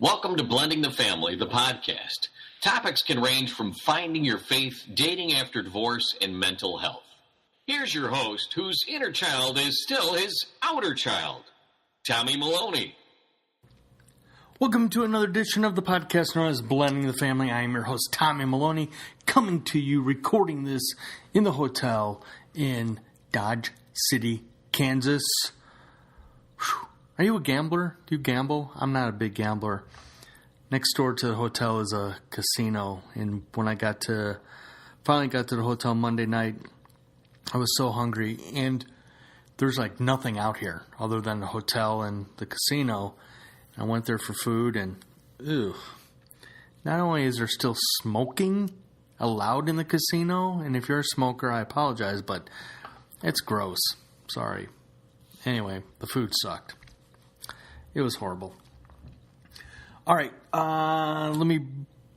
Welcome to Blending the Family, the podcast. Topics can range from finding your faith, dating after divorce, and mental health. Here's your host, whose inner child is still his outer child, Tommy Maloney. Welcome to another edition of the podcast known as Blending the Family. I am your host, Tommy Maloney, coming to you, recording this in the hotel in Dodge City, Kansas. Whew. Are you a gambler? Do you gamble? I'm not a big gambler. Next door to the hotel is a casino, and when I finally got to the hotel Monday night, I was so hungry, and there's like nothing out here other than the hotel and the casino. I went there for food, and not only is there still smoking allowed in the casino, and if you're a smoker, I apologize, but it's gross. Sorry. Anyway, the food sucked. It was horrible. All right, let me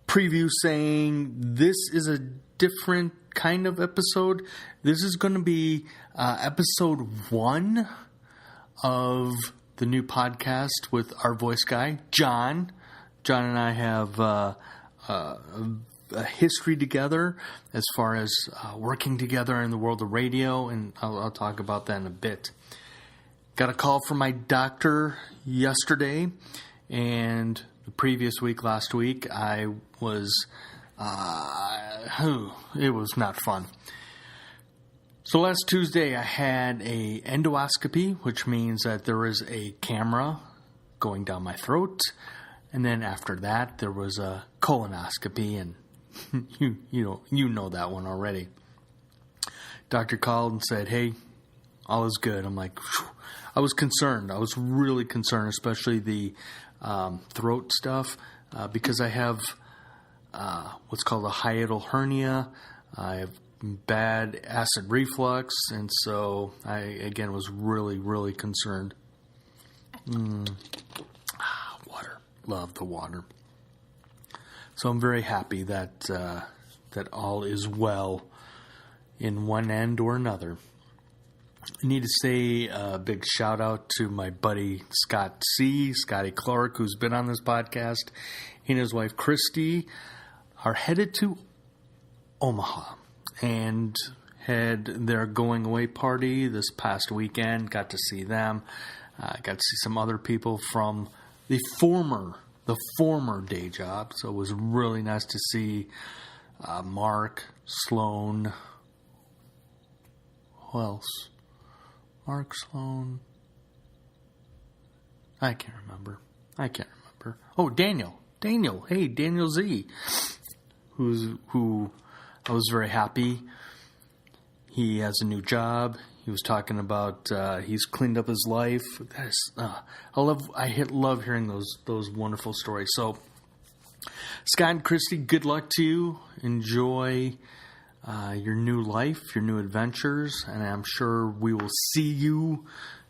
preview saying this is a different kind of episode. This is going to be episode 1 of the new podcast with our voice guy, John. John and I have a history together as far as working together in the world of radio, and I'll talk about that in a bit. Got a call from my doctor yesterday, and the previous week, last week, I was, it was not fun. So last Tuesday, I had a endoscopy, which means that there is a camera going down my throat, and then after that, there was a colonoscopy, and you know that one already. Doctor called and said, "Hey, all is good." I'm like, phew. I was concerned. I was really concerned, especially the throat stuff, because I have what's called a hiatal hernia. I have bad acid reflux, and so I, again, was really, really concerned. Water. Love the water. So I'm very happy that that all is well in one end or another. I need to say a big shout out to my buddy Scotty Clark, who's been on this podcast. He and his wife Christy are headed to Omaha and had their going away party this past weekend. Got to see them. Got to see some other people from the former day job. So it was really nice to see Mark, Sloan. Who else? Mark, Sloan. I can't remember. Oh, Daniel. Hey, Daniel Z. Who I was very happy. He has a new job. He was talking about he's cleaned up his life. That is, I love hearing those wonderful stories. So, Scott and Christy, good luck to you. Enjoy your new life, your new adventures, and I'm sure we will see you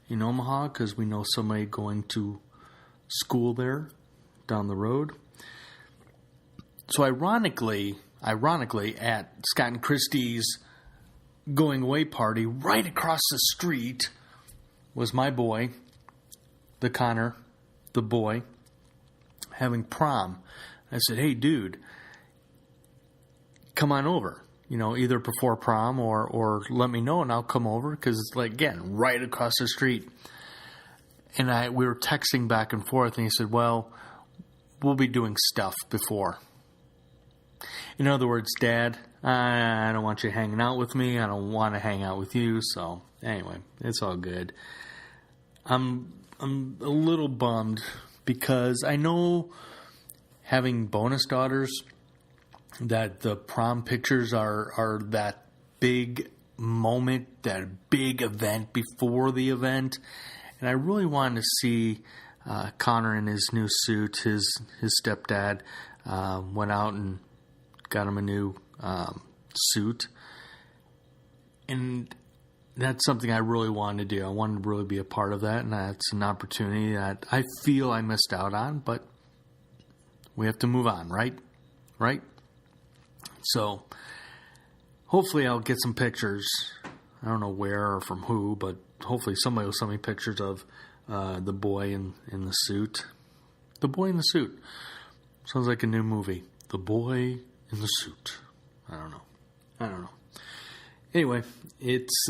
in Omaha because we know somebody going to school there down the road. So ironically, at Scott and Christie's going away party, right across the street was my boy, the Connor, the boy, having prom. I said, "Hey, dude, come on over. Either before prom or let me know and I'll come over," because it's like, again, right across the street. And we were texting back and forth, and he said, "Well, we'll be doing stuff before." In other words, Dad, I don't want you hanging out with me. I don't want to hang out with you. So anyway, it's all good. I'm a little bummed because I know, having bonus daughters, that the prom pictures are that big moment, that big event before the event. And I really wanted to see Connor in his new suit. His stepdad went out and got him a new suit. And that's something I really wanted to do. I wanted to really be a part of that. And that's an opportunity that I feel I missed out on. But we have to move on, right? Right? So, hopefully I'll get some pictures. I don't know where or from who, but hopefully somebody will send me pictures of the boy in the suit. The Boy in the Suit. Sounds like a new movie. The Boy in the Suit. I don't know. Anyway, it's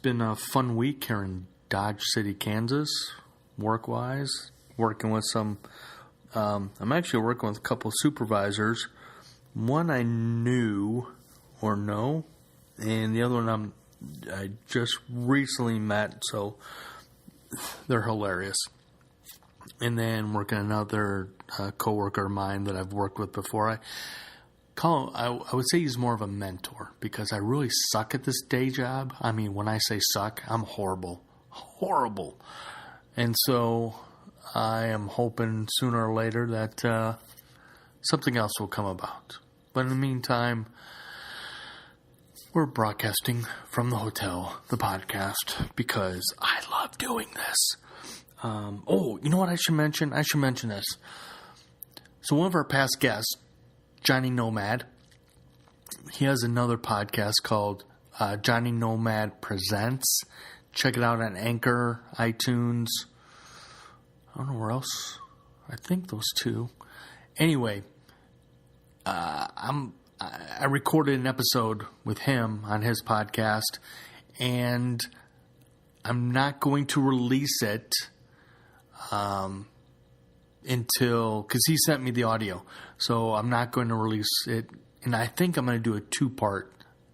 been a fun week here in Dodge City, Kansas, work-wise. Working with some... I'm actually working with a couple of supervisors. One I knew or know, and the other one I just recently met, so they're hilarious. And then working another coworker of mine that I've worked with before. I would say he's more of a mentor because I really suck at this day job. I mean, when I say suck, I'm horrible. And so I am hoping sooner or later that something else will come about. But in the meantime, we're broadcasting from the hotel, the podcast, because I love doing this. You know what I should mention? I should mention this. So one of our past guests, Johnny Nomad, he has another podcast called Johnny Nomad Presents. Check it out on Anchor, iTunes. I don't know where else. I think those two. Anyway, I recorded an episode with him on his podcast, and I'm not going to release it until, because he sent me the audio, so I'm not going to release it, and I think I'm going to do a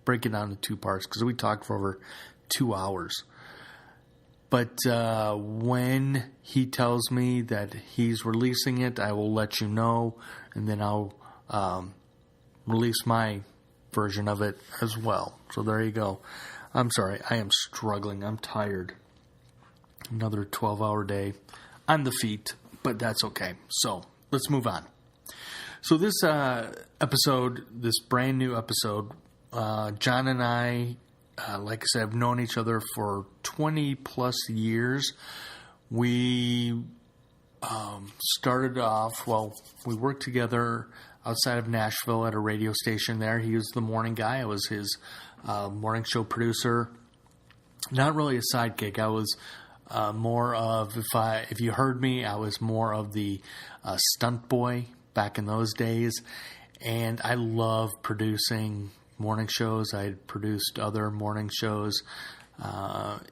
break it down to 2 parts, because we talked for over 2 hours. But when he tells me that he's releasing it, I will let you know, and then I'll release my version of it as well. So there you go. I'm sorry, I am struggling. I'm tired. Another 12-hour day on the feet, but that's okay. So let's move on. So this episode, this brand new episode, John and I, like I said, have known each other for 20 plus years. We started off, we worked together outside of Nashville at a radio station there. He was the morning guy. I was his morning show producer. Not really a sidekick. I was more of, if you heard me, I was more of the stunt boy back in those days. And I love producing morning shows. I had produced other morning shows.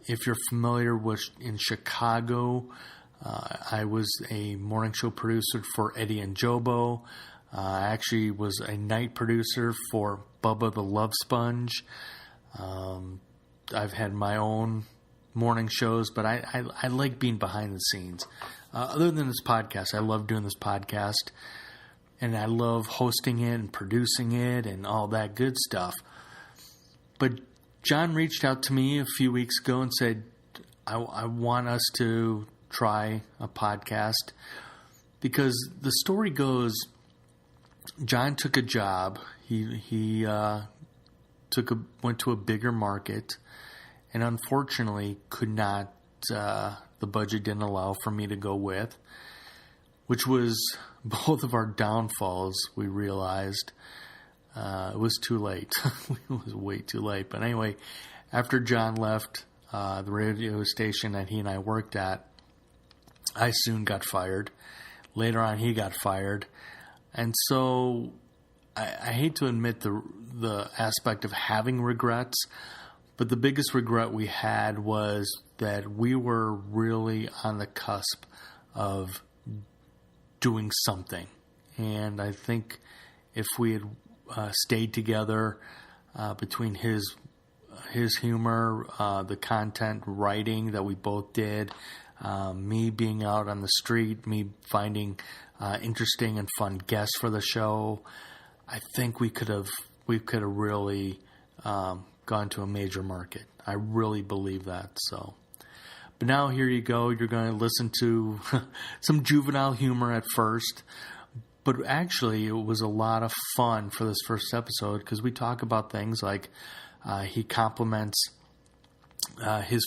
If you're familiar with in Chicago, I was a morning show producer for Eddie and Jobo. I actually was a night producer for Bubba the Love Sponge. I've had my own morning shows, but I like being behind the scenes. Other than this podcast, I love doing this podcast, and I love hosting it and producing it and all that good stuff. But John reached out to me a few weeks ago and said, I want us to try a podcast, because the story goes, John took a job. He went to a bigger market, and unfortunately could not. The budget didn't allow for me to go with, which was both of our downfalls. We realized it was too late. It was way too late. But anyway, after John left the radio station that he and I worked at, I soon got fired. Later on, he got fired. And so I hate to admit the aspect of having regrets, but the biggest regret we had was that we were really on the cusp of doing something. And I think if we had stayed together between his humor, the content writing that we both did, me being out on the street, me finding interesting and fun guests for the show, I think we could have really gone to a major market. I really believe that. So, but now here you go. You're going to listen to some juvenile humor at first, but actually it was a lot of fun for this first episode, because we talk about things like he compliments his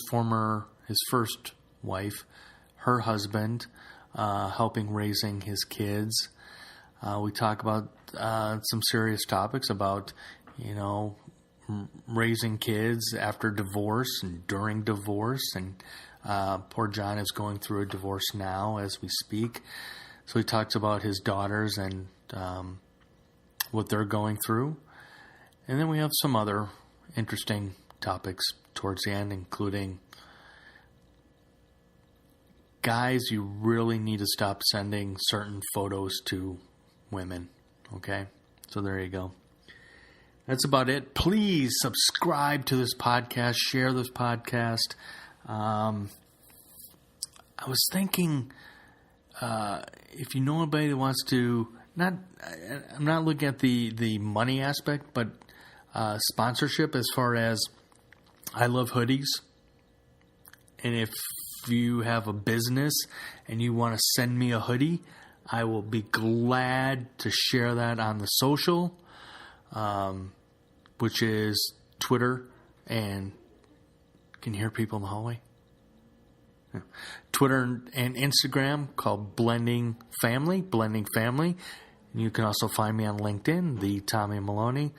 first wife, her husband, helping raising his kids. We talk about some serious topics about, raising kids after divorce and during divorce. And poor John is going through a divorce now as we speak. So he talks about his daughters and what they're going through. And then we have some other interesting topics towards the end, including guys, you really need to stop sending certain photos to women. Okay? So there you go. That's about it. Please subscribe to this podcast. Share this podcast. I was thinking, if you know anybody that wants to, I'm not looking at the money aspect, but sponsorship as far as I love hoodies. And if you have a business and you want to send me a hoodie, I will be glad to share that on the social, which is Twitter and can you hear people in the hallway? Yeah. Twitter and Instagram called Blending Family. And you can also find me on LinkedIn, the Tommy Maloney.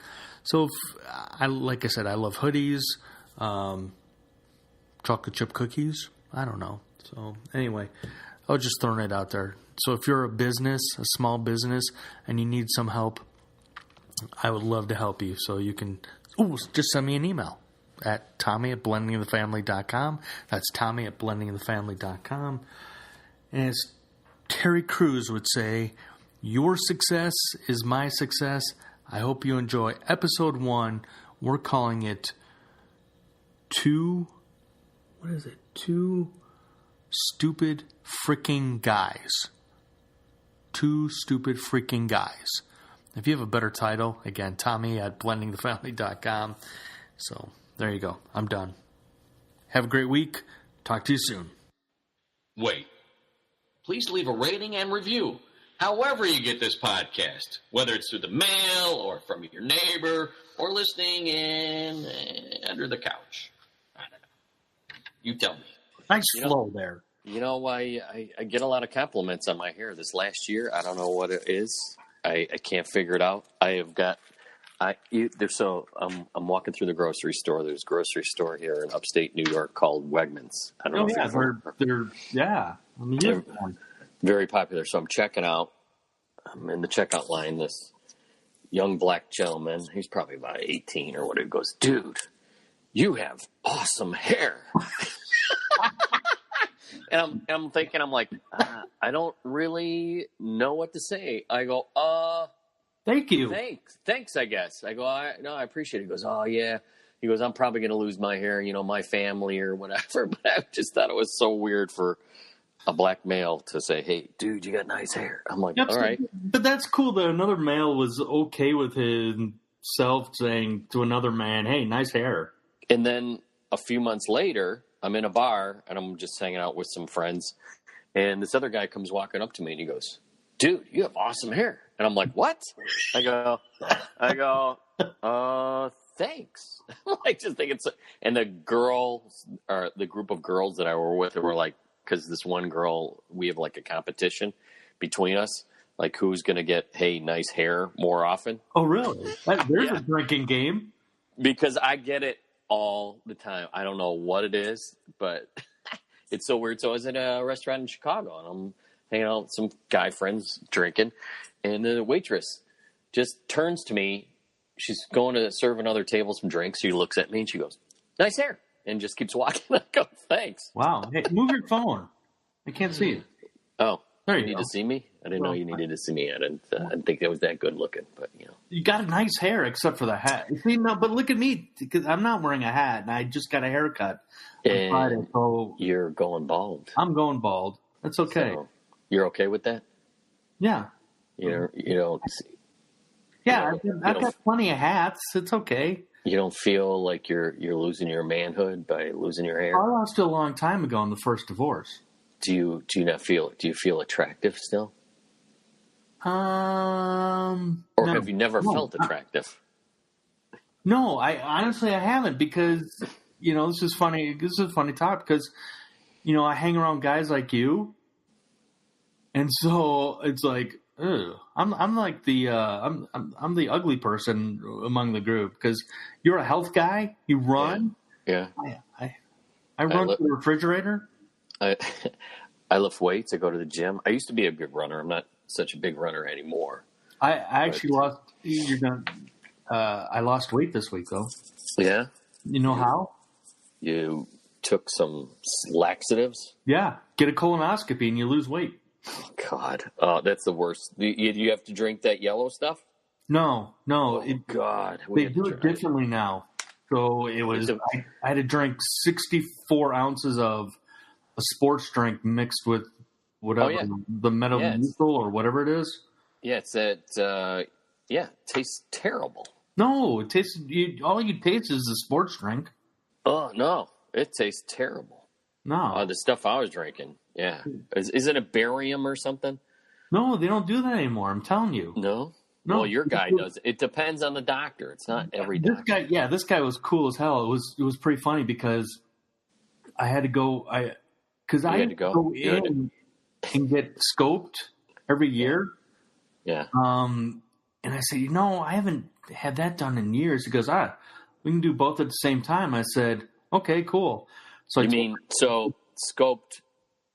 So, like I said, I love hoodies, chocolate chip cookies. I don't know. So, anyway, I was just throwing it out there. So, if you're a business, a small business, and you need some help, I would love to help you. So, you can just send me an email at tommy@blendingthefamily.com. That's tommy@blendingthefamily.com. And as Terry Crews would say, your success is my success. I hope you enjoy episode 1. We're calling it Two Stupid Freaking Guys. Two Stupid Freaking Guys. If you have a better title, again, tommy@blendingthefamily.com. So, there you go. I'm done. Have a great week. Talk to you soon. Wait. Please leave a rating and review. However you get this podcast, whether it's through the mail or from your neighbor or listening in under the couch. I don't know. You tell me. Nice flow there. You know, I get a lot of compliments on my hair this last year. I don't know what it is. I can't figure it out. I'm walking through the grocery store. There's a grocery store here in upstate New York called Wegmans. I don't know if you've heard. They're very popular. So I'm checking out. I'm in the checkout line. This young black gentleman, he's probably about 18 or whatever, goes, "Dude, you have awesome hair." And I'm thinking, I don't really know what to say. I go, thank you. Thanks, I guess. I go, I appreciate it. He goes, oh, yeah. He goes, I'm probably going to lose my hair, my family or whatever. But I just thought it was so weird for a black male to say, hey, dude, you got nice hair. I'm like, all right. But that's cool that another male was okay with himself saying to another man, hey, nice hair. And then a few months later, I'm in a bar and I'm just hanging out with some friends. And this other guy comes walking up to me and he goes, dude, you have awesome hair. And I'm like, what? I go, thanks. I just think and the girls, or the group of girls that I were with, were like, because this one girl, we have like a competition between us, like who's going to get, hey, nice hair more often. Oh, really? There's a drinking game. Because I get it all the time. I don't know what it is, but it's so weird. So I was at a restaurant in Chicago and I'm hanging out with some guy friends drinking, and the waitress just turns to me. She's going to serve another table some drinks. She looks at me and she goes, nice hair, and just keeps walking. I go, thanks. Wow. Hey, move your phone. I can't see it. Oh, there you need to see me? I didn't know you needed to see me. I didn't think that was that good looking, but You got a nice hair except for the hat. See, no, but look at me, because I'm not wearing a hat and I just got a haircut. And Friday, so you're going bald. I'm going bald. That's okay. So you're okay with that? Yeah. You don't. Yeah, I've got plenty of hats. It's okay. You don't feel like you're losing your manhood by losing your hair? I lost it a long time ago in the first divorce. Do you not feel? Do you feel attractive still? Or have you never felt attractive? No, honestly I haven't, because this is funny. This is a funny topic because I hang around guys like you, and so it's like, ugh. I'm like the I'm the ugly person among the group, because you're a health guy. You run. Yeah. I run to the refrigerator. I lift weights. I go to the gym. I used to be a big runner. I'm not such a big runner anymore. I actually lost. You're done. I lost weight this week, though. Yeah? You know how? You took some laxatives? Yeah. Get a colonoscopy and you lose weight. Oh, God. Oh, that's the worst. You have to drink that yellow stuff? No. Oh, God. They do it differently now. So it was. I had to drink 64 ounces of a sports drink mixed with whatever, the Metamucil or whatever it is. Yeah, it's that, it tastes terrible. No, it tastes, all you taste is the sports drink. Oh, no, it tastes terrible. No. The stuff I was drinking, yeah. Is it a barium or something? No, they don't do that anymore, I'm telling you. No? Well, your guy does. It depends on the doctor. It's not every doctor. This guy was cool as hell. It was pretty funny because I had to go, I had to go in and get scoped every year. Yeah. And I said, I haven't had that done in years. He goes, we can do both at the same time. I said, okay, cool. So so scoped,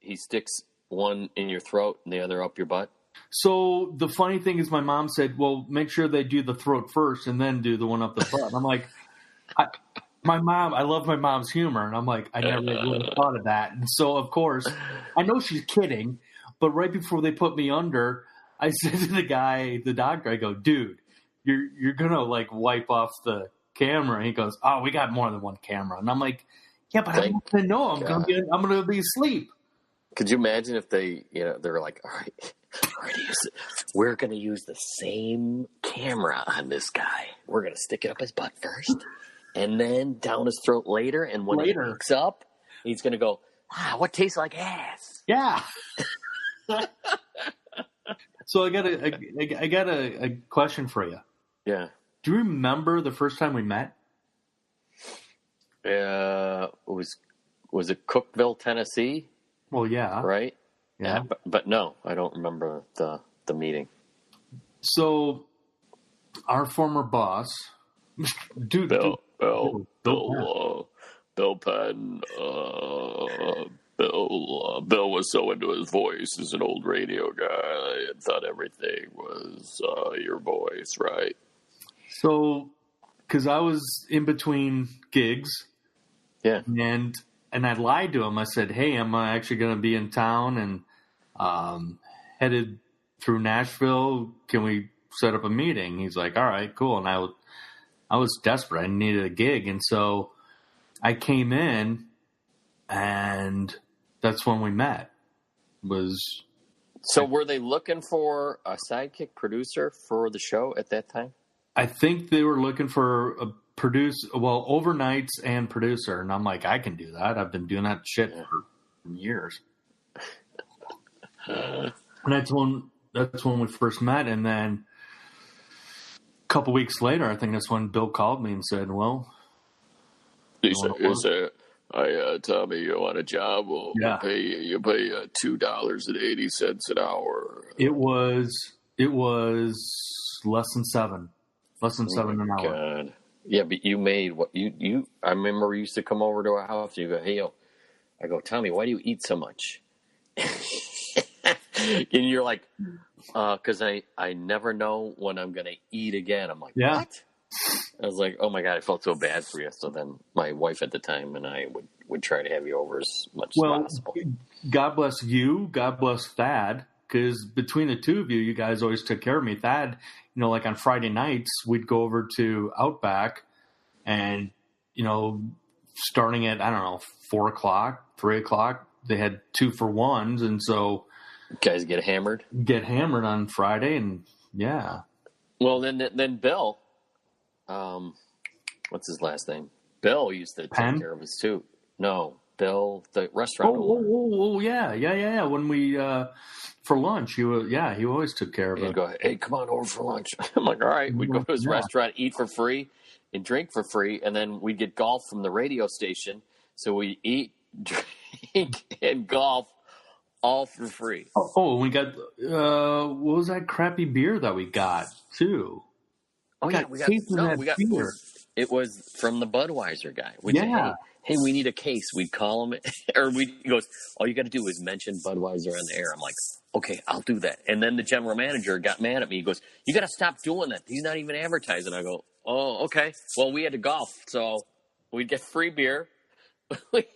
he sticks one in your throat and the other up your butt? So the funny thing is my mom said, well, make sure they do the throat first and then do the one up the butt. And I'm like, I love my mom's humor. And I'm like, I never really thought of that. And so, of course, I know she's kidding. But right before they put me under, I said to the doctor, I go, dude, you're going to like wipe off the camera. And he goes, oh, we got more than one camera. And I'm like, yeah, but I want to know. I'm going to be asleep. Could you imagine if they're like, all right, we're going to use the same camera on this guy. We're going to stick it up his butt first and then down his throat later. And when he wakes up, he's going to go, what tastes like ass? Yeah. So I got a question for you. Yeah. Do you remember the first time we met? Was it Cookeville, Tennessee? Well, yeah. Right? Yeah. But no, I don't remember the meeting. So our former boss, dude, Bill Penn, Bill was so into his voice as an old radio guy and thought everything was your voice, right? So, because I was in between gigs. Yeah. And I lied to him. I said, hey, I'm actually going to be in town and headed through Nashville. Can we set up a meeting? He's like, all right, cool. And I was desperate. I needed a gig. And so I came in, and that's when we met. So were they looking for a sidekick producer for the show at that time? I think they were looking for a overnights and producer. And I'm like, I can do that. I've been doing that shit for years. And that's when we first met. And then a couple weeks later, I think that's when Bill called me and said, well, he said, Tommy, you want a job? Well, you pay $2.80 an hour. It was less than $7 an hour. God. Yeah, but you made what you. I remember you used to come over to our house. And you go, hey, I go, Tommy, why do you eat so much? And you're like, because I never know when I'm gonna eat again. I'm like, what? I was like, oh my God, I felt so bad for you. So then my wife at the time and I would try to have you over as much as possible. God bless you. God bless Thad. Because between the two of you, you guys always took care of me. Thad, like on Friday nights, we'd go over to Outback and, starting at, 4 o'clock, 3 o'clock, they had 2-for-1s. And so you guys get hammered on Friday. And yeah. Well, then Bill, what's his last name? Bill used to take care of us too. No, Bill, the restaurant owner. Oh, yeah. When we, for lunch, he always took care of it. He'd go, hey, come on over for lunch. I'm like, all right. We'd go to his restaurant, eat for free, and drink for free, and then we'd get golf from the radio station. So we eat, drink, and golf all for free. Oh, we got, what was that crappy beer that we got, too? Oh, yeah, we got It was from the Budweiser guy. We'd say, hey, we need a case. We'd call him, he goes, all you got to do is mention Budweiser on the air. I'm like, okay, I'll do that. And then the general manager got mad at me. He goes, you got to stop doing that. He's not even advertising. I go, oh, okay. Well, we had to golf, so we'd get free beer.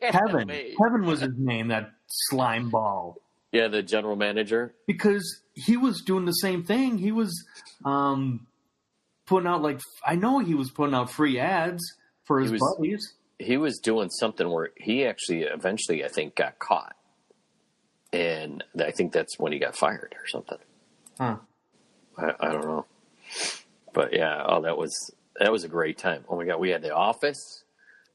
Kevin was his name, that slime ball. Yeah, the general manager. Because he was doing the same thing. He was putting out, I know he was putting out free ads for his buddies. He was doing something where he actually eventually, I think, got caught. And I think that's when he got fired or something. Huh. I don't know. But yeah, that was a great time. Oh my God, we had the office.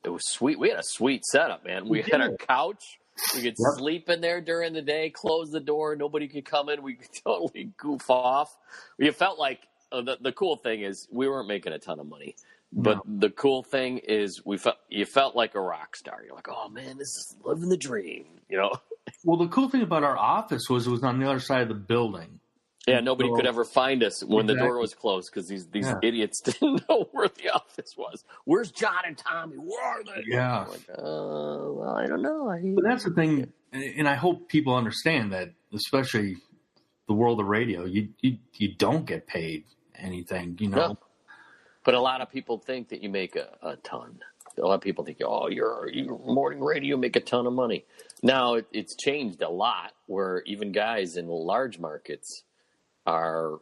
It was sweet. We had a sweet setup, man. We had our couch. We could sleep in there during the day, close the door. Nobody could come in. We could totally goof off. You felt like the cool thing is we weren't making a ton of money. But the cool thing is you felt like a rock star. You're like, oh, man, this is living the dream, you know? Well, the cool thing about our office was it was on the other side of the building. Yeah, nobody could ever find us when the door was closed because these idiots didn't know where the office was. Where's John and Tommy? Where are they? Yeah. Like, well, I don't know. But that's the thing, and I hope people understand that, especially the world of radio, you don't get paid anything, you know. No. But a lot of people think that you make a ton. A lot of people think, oh, you're morning radio, make a ton of money. Now, it's changed a lot where even guys in large markets are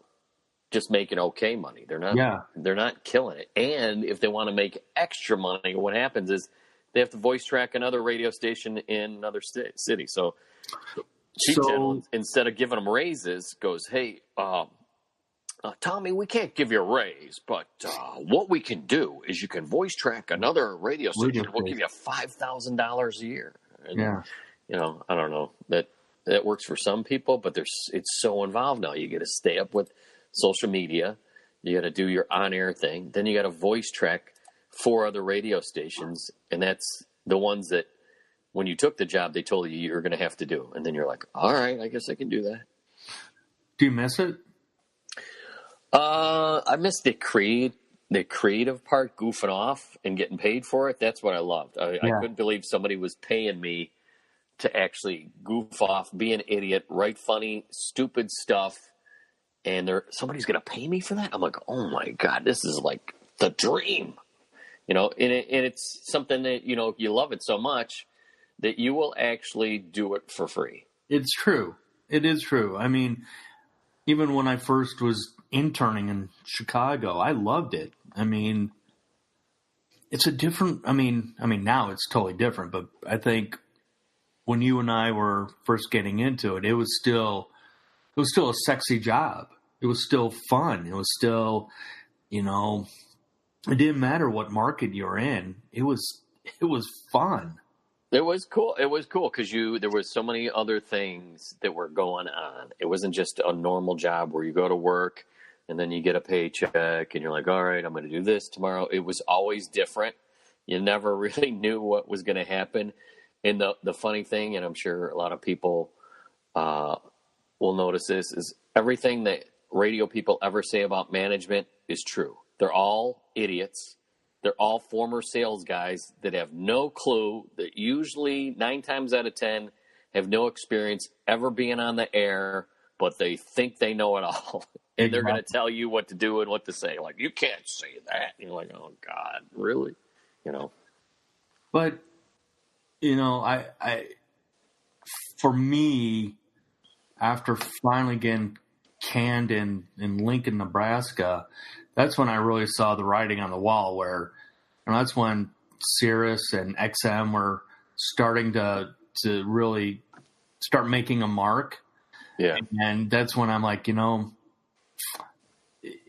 just making okay money. They're not killing it. And if they want to make extra money, what happens is they have to voice track another radio station in another city. So Cheap Channel, instead of giving them raises, goes, hey, Tommy, we can't give you a raise, but what we can do is you can voice track another radio station. We'll give you $5,000 a year. And, you know, I don't know. That works for some people, but it's so involved now. You got to stay up with social media. You got to do your on-air thing. Then you got to voice track 4 other radio stations, and that's the ones that when you took the job, they told you you're going to have to do. And then you're like, all right, I guess I can do that. Do you miss it? I miss the creative part, goofing off and getting paid for it. That's what I loved. I couldn't believe somebody was paying me to actually goof off, be an idiot, write funny, stupid stuff, and somebody's going to pay me for that? I'm like, oh my God, this is like the dream. You know, and it's something that, you know, you love it so much that you will actually do it for free. It's true. It is true. I mean, even when I first was interning in Chicago, I loved it. I mean, it's a different, I mean, now it's totally different, but I think when you and I were first getting into it, it was still a sexy job. It was still fun. It was still, you know, it didn't matter what market you're in. It was fun. It was cool. It was cool because there was so many other things that were going on. It wasn't just a normal job where you go to work and then you get a paycheck and you're like, all right, I'm going to do this tomorrow. It was always different. You never really knew what was going to happen. And the funny thing, and I'm sure a lot of people will notice this, is everything that radio people ever say about management is true. They're all idiots. They're all former sales guys that have no clue, that usually 9 times out of 10 have no experience ever being on the air, but they think they know it all. And they're going to tell you what to do and what to say. Like, you can't say that. And you're like, oh, God, really? You know? But, you know, for me, after finally getting canned in Lincoln, Nebraska, that's when I really saw the writing on the wall where, and that's when Sirius and XM were starting to really start making a mark. Yeah. And that's when I'm like, you know,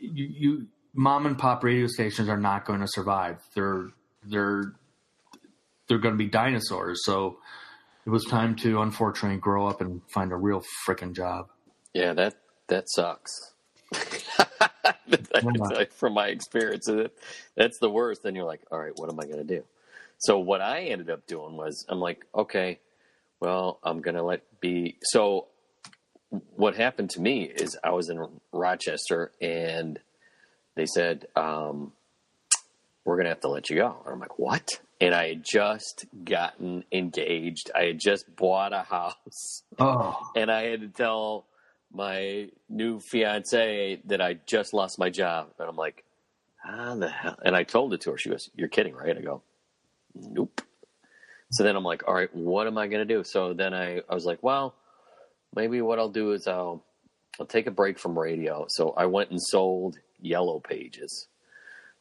you mom and pop radio stations are not going to survive. They're going to be dinosaurs. So it was time to, unfortunately, grow up and find a real frickin' job. Yeah, that sucks. From my experience, that's the worst. Then you're like, all right, what am I going to do? So what I ended up doing was, I'm like, okay, well, I'm going to let be. So what happened to me is I was in Rochester and they said, we're going to have to let you go. And I'm like, what? And I had just gotten engaged. I had just bought a house. Oh. And I had to tell my new fiance that I just lost my job. And I'm like, how the hell? And I told it to her. She goes, you're kidding, right? I go, nope. So then I'm like, all right, what am I going to do? So then I was like, well, maybe what I'll do is I'll take a break from radio. So I went and sold Yellow Pages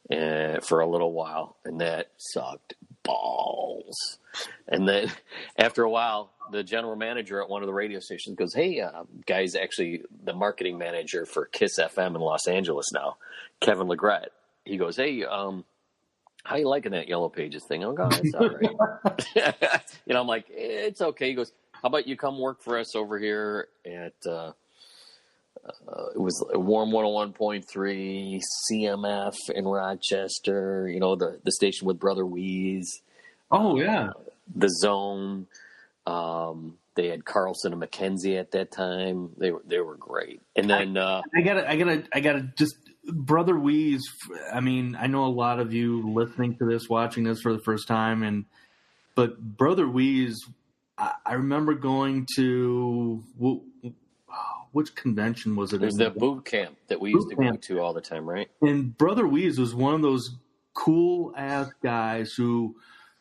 for a little while, and that sucked balls. And then after a while, the general manager at one of the radio stations goes, hey, guy's actually the marketing manager for Kiss FM in Los Angeles now, Kevin Legret. He goes, hey, how you liking that Yellow Pages thing? I'm going, it's all right. I'm like, it's okay. He goes, how about you come work for us over here at it was Warm 101.3 CMF in Rochester, the station with Brother Weeze. Oh, yeah. The Zone. They had Carlson and McKenzie at that time. They were great. And then I gotta just Brother Weeze. I mean, I know a lot of you listening to this, watching this for the first time, but Brother Weeze, I remember going to which convention was it? It was the boot camp that we used to go to all the time, right? And Brother Weeze was one of those cool ass guys who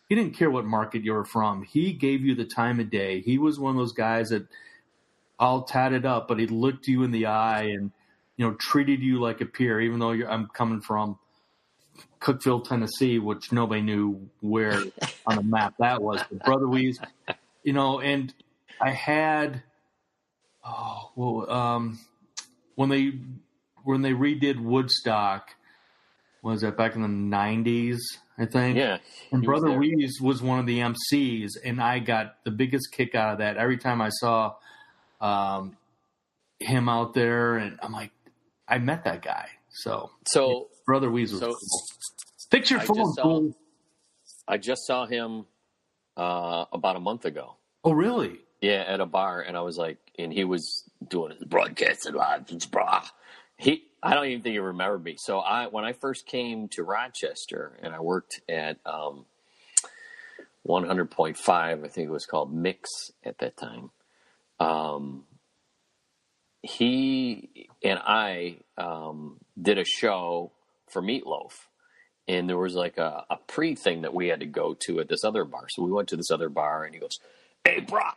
he didn't care what market you were from. He gave you the time of day. He was one of those guys that all tatted up, but he looked you in the eye and treated you like a peer. Even though I'm coming from Cookeville, Tennessee, which nobody knew where on the map that was. But Brother Weeze, and I had. When they redid Woodstock, was that back in the 90s, I think? Yeah. And Brother Weeze was one of the MCs, and I got the biggest kick out of that. Every time I saw him out there, and I'm like, I met that guy. So Brother Weeze was cool. Fix your phone, fool. I just saw him about a month ago. Oh, really? Yeah, at a bar, and I was like, and he was doing his broadcasting live. I don't even think he remembered me. So when I first came to Rochester, and I worked at 100.5, I think it was called Mix at that time. He and I did a show for Meatloaf, and there was like a pre-thing that we had to go to at this other bar. So we went to this other bar, and he goes, "Hey, brah."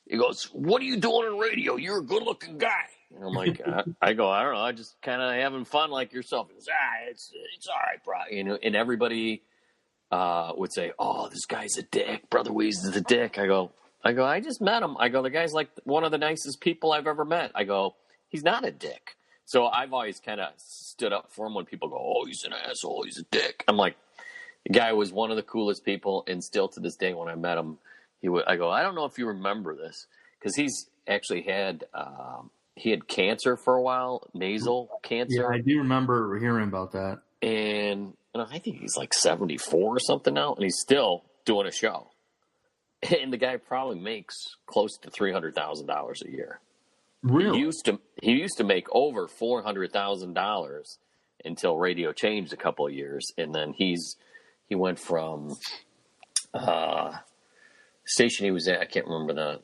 He goes, "What are you doing on radio? You're a good-looking guy." And I'm like, I go, "I don't know. I just kind of having fun like yourself." He goes, it's all right, bro. And everybody would say, "Oh, this guy's a dick. Brother Weeze is a dick." I go, I just met him. I go, the guy's like one of the nicest people I've ever met. I go, he's not a dick. So I've always kind of stood up for him when people go, "Oh, he's an asshole. He's a dick." I'm like, the guy was one of the coolest people, and still to this day when I met him, I go, "I don't know if you remember this," because he's actually had he had cancer for a while, nasal cancer. Yeah, I do remember hearing about that. And I think he's like 74 or something now, and he's still doing a show. And the guy probably makes close to $300,000 a year. Really? He used to make over $400,000 until radio changed a couple of years, and then he went from station he was at, I can't remember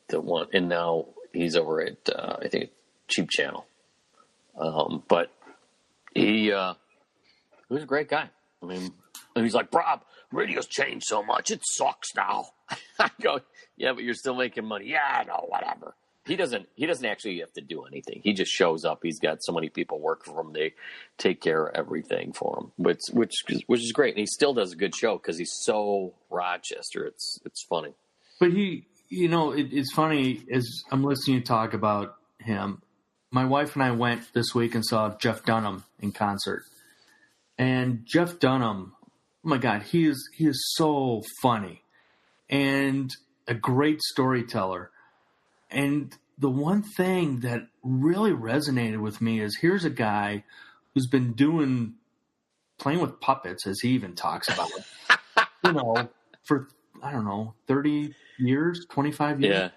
the one, and now he's over at I think Cheap Channel. But he was a great guy. I mean, and he's like, "Rob, radio's changed so much, it sucks now." I go, "Yeah, but you're still making money." "Yeah, I know, whatever." He doesn't actually have to do anything. He just shows up. He's got so many people work for him. They take care of everything for him, which is great. And he still does a good show because he's so Rochester. It's funny. But it's funny as I'm listening to you talk about him. My wife and I went this week and saw Jeff Dunham in concert. And Jeff Dunham, oh my God, he is so funny and a great storyteller. And the one thing that really resonated with me is here's a guy who's been playing with puppets, as he even talks about, for, 30 years, 25 years. Yeah.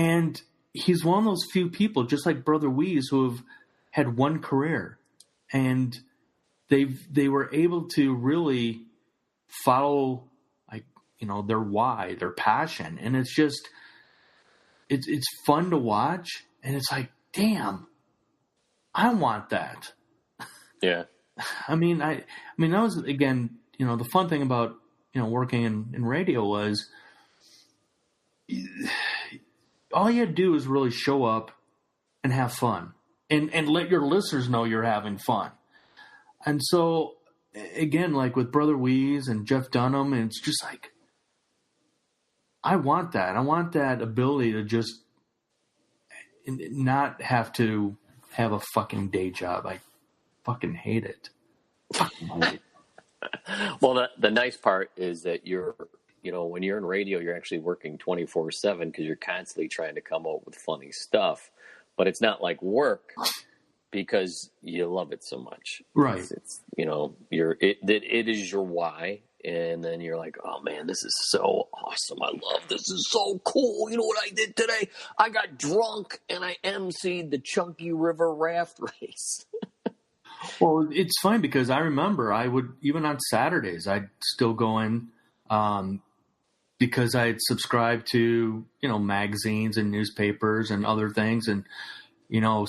And he's one of those few people, just like Brother Weeze, who have had one career. And they were able to really follow, like, their why, their passion. And it's just, it's fun to watch. And it's like, damn, I want that. Yeah. I mean, that was, again, the fun thing about, working in radio was all you had to do is really show up and have fun and let your listeners know you're having fun. And so, again, like with Brother Weeze and Jeff Dunham, and it's just like, I want that. I want that ability to just not have to have a fucking day job. I fucking hate it. Well, the nice part is that when you're in radio, you're actually working 24/7 because you're constantly trying to come up with funny stuff. But it's not like work because you love it so much. Right. It's it is your why. And then you're like, oh man, this is so awesome. This is so cool. You know what I did today? I got drunk and I emceed the Chunky River raft race. Well, it's funny because I remember I would, even on Saturdays, I'd still go in because I had subscribed to, magazines and newspapers and other things. And,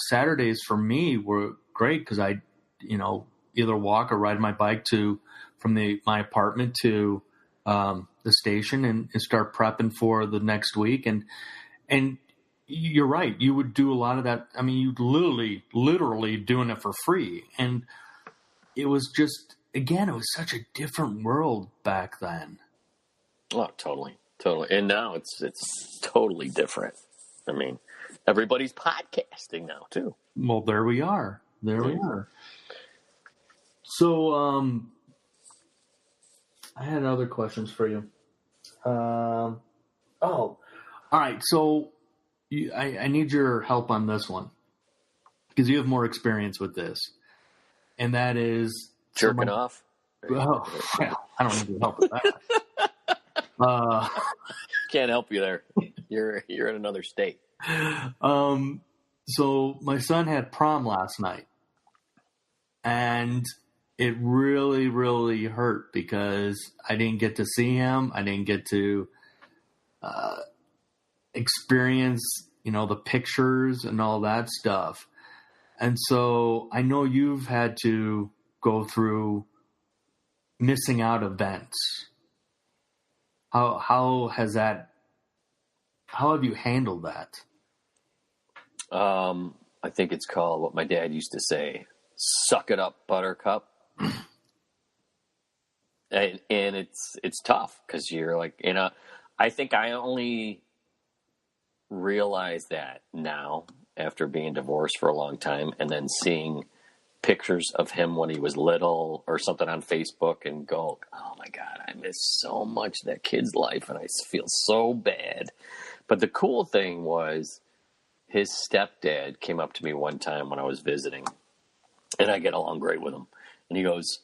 Saturdays for me were great because I'd, either walk or ride my bike from my apartment to the station and start prepping for the next week. And you're right. You would do a lot of that. I mean, you literally doing it for free. And it was just, again, it was such a different world back then. Oh, totally. And now it's totally different. I mean, everybody's podcasting now too. Well, there we are. We are. So, I had other questions for you. All right. So I need your help on this one because you have more experience with this. And that is jerking off. Oh, well, I don't need your help with that. Can't help you there. You're in another state. So my son had prom last night, and it really, really hurt because I didn't get to see him. I didn't get to experience, the pictures and all that stuff. And so I know you've had to go through missing out events. How have you handled that? I think it's called what my dad used to say, suck it up, buttercup. And it's tough because you're like, I think I only realize that now after being divorced for a long time and then seeing pictures of him when he was little or something on Facebook and go, oh my God, I miss so much that kid's life and I feel so bad. But the cool thing was his stepdad came up to me one time when I was visiting and I get along great with him. And he goes,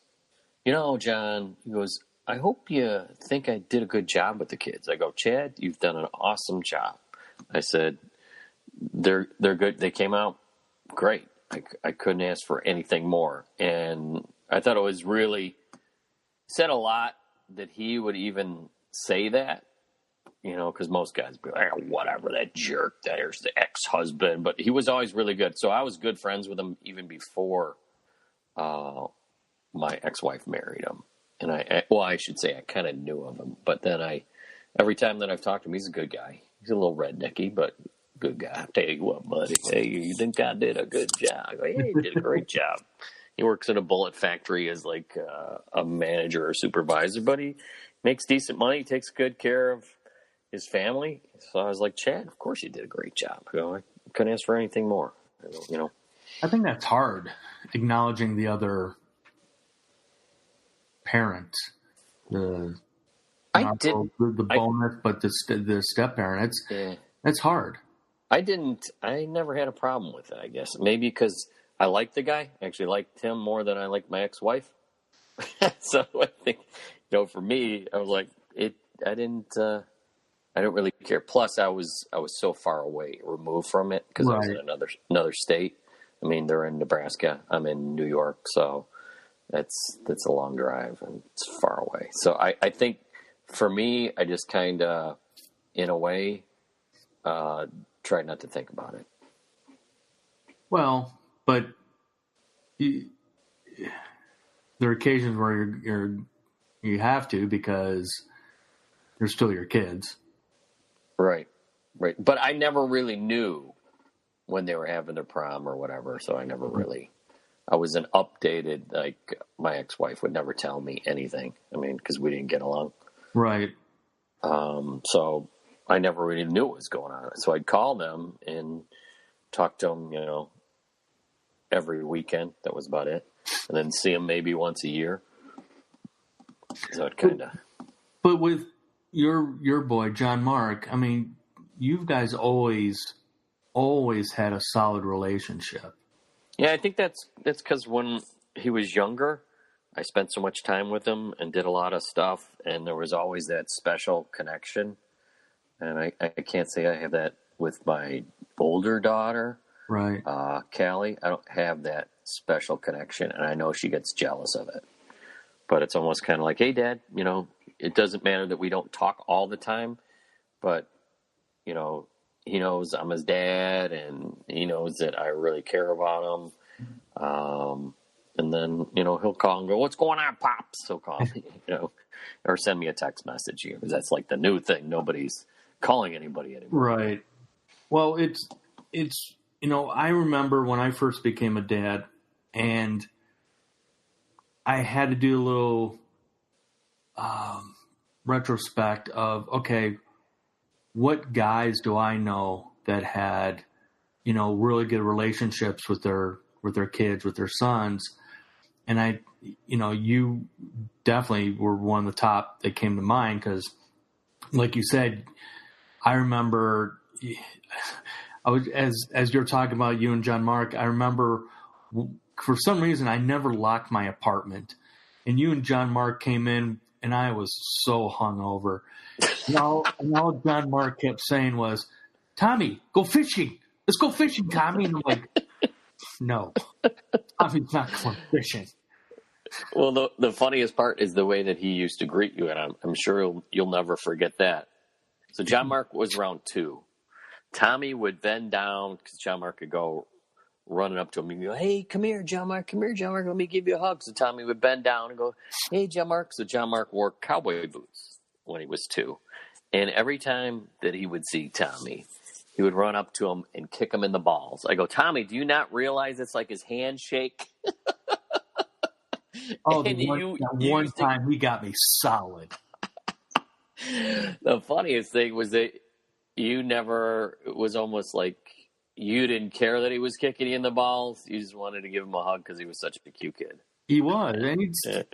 John, he goes, I hope you think I did a good job with the kids. I go, Chad, you've done an awesome job. I said, they're good. They came out great. I couldn't ask for anything more. And I thought it was really said a lot that he would even say that, because most guys would be like, oh, whatever, that jerk, there's the ex-husband. But he was always really good. So I was good friends with him even before my ex-wife married him. And I should say I kind of knew of him. But then every time that I've talked to him, he's a good guy. He's a little rednecky, but good guy. I'll tell you what, buddy. Hey, you think I did a good job? I go, yeah, you did a great job. He works in a bullet factory as like a manager or supervisor, but he makes decent money, takes good care of his family. So I was like, Chad, of course you did a great job. I couldn't ask for anything more. I think that's hard, acknowledging the other parent, the bonus, but the step parent. That's hard. I never had a problem with it, I guess. Maybe because I liked the guy. I actually liked him more than I liked my ex-wife. So I think, for me, I was like, I didn't really care. Plus, I was so far away, removed from it because I was in another state. I mean, they're in Nebraska. I'm in New York. So that's a long drive and it's far away. So I think for me, I just kind of, in a way, try not to think about it. Well, but there are occasions where you have to, because they're still your kids. Right. But I never really knew when they were having their prom or whatever, so I never really, I wasn't updated. Like, my ex-wife would never tell me anything. I mean, because we didn't get along. Right. So I never really knew what was going on. So I'd call them and talk to them, every weekend. That was about it. And then see them maybe once a year. So it kind of... But with your boy, John Mark, I mean, you guys always had a solid relationship. Yeah, I think that's because when he was younger, I spent so much time with him and did a lot of stuff, and there was always that special connection. And I can't say I have that with my older daughter, right? Callie. I don't have that special connection, and I know she gets jealous of it. But it's almost kind of like, hey, Dad, it doesn't matter that we don't talk all the time, but, he knows I'm his dad, and he knows that I really care about him. And then, he'll call and go, what's going on, Pops? He'll call me, or send me a text message, because that's like the new thing. Nobody's calling anybody anymore. Right. Well, it's I remember when I first became a dad, and I had to do a little retrospect of, okay, what guys do I know that had, really good relationships with their kids, with their sons. And you definitely were one of the top that came to mind, because like you said, I remember as you're talking about you and John Mark, I remember for some reason I never locked my apartment, and you and John Mark came in and I was so hungover. And all John Mark kept saying was, Tommy, go fishing. Let's go fishing, Tommy. And I'm like, no, Tommy's not going fishing. Well, the funniest part is the way that he used to greet you, and I'm sure you'll never forget that. So John Mark was around 2. Tommy would bend down, because John Mark could go running up to him and go, hey, come here, John Mark, let me give you a hug. So Tommy would bend down and go, hey, John Mark. So John Mark wore cowboy boots when he was 2. And every time that he would see Tommy, he would run up to him and kick him in the balls. I go, Tommy, do you not realize it's like his handshake? Oh, one time he got me solid. The funniest thing was that it was almost like you didn't care that he was kicking you in the balls. You just wanted to give him a hug because he was such a cute kid. He was. And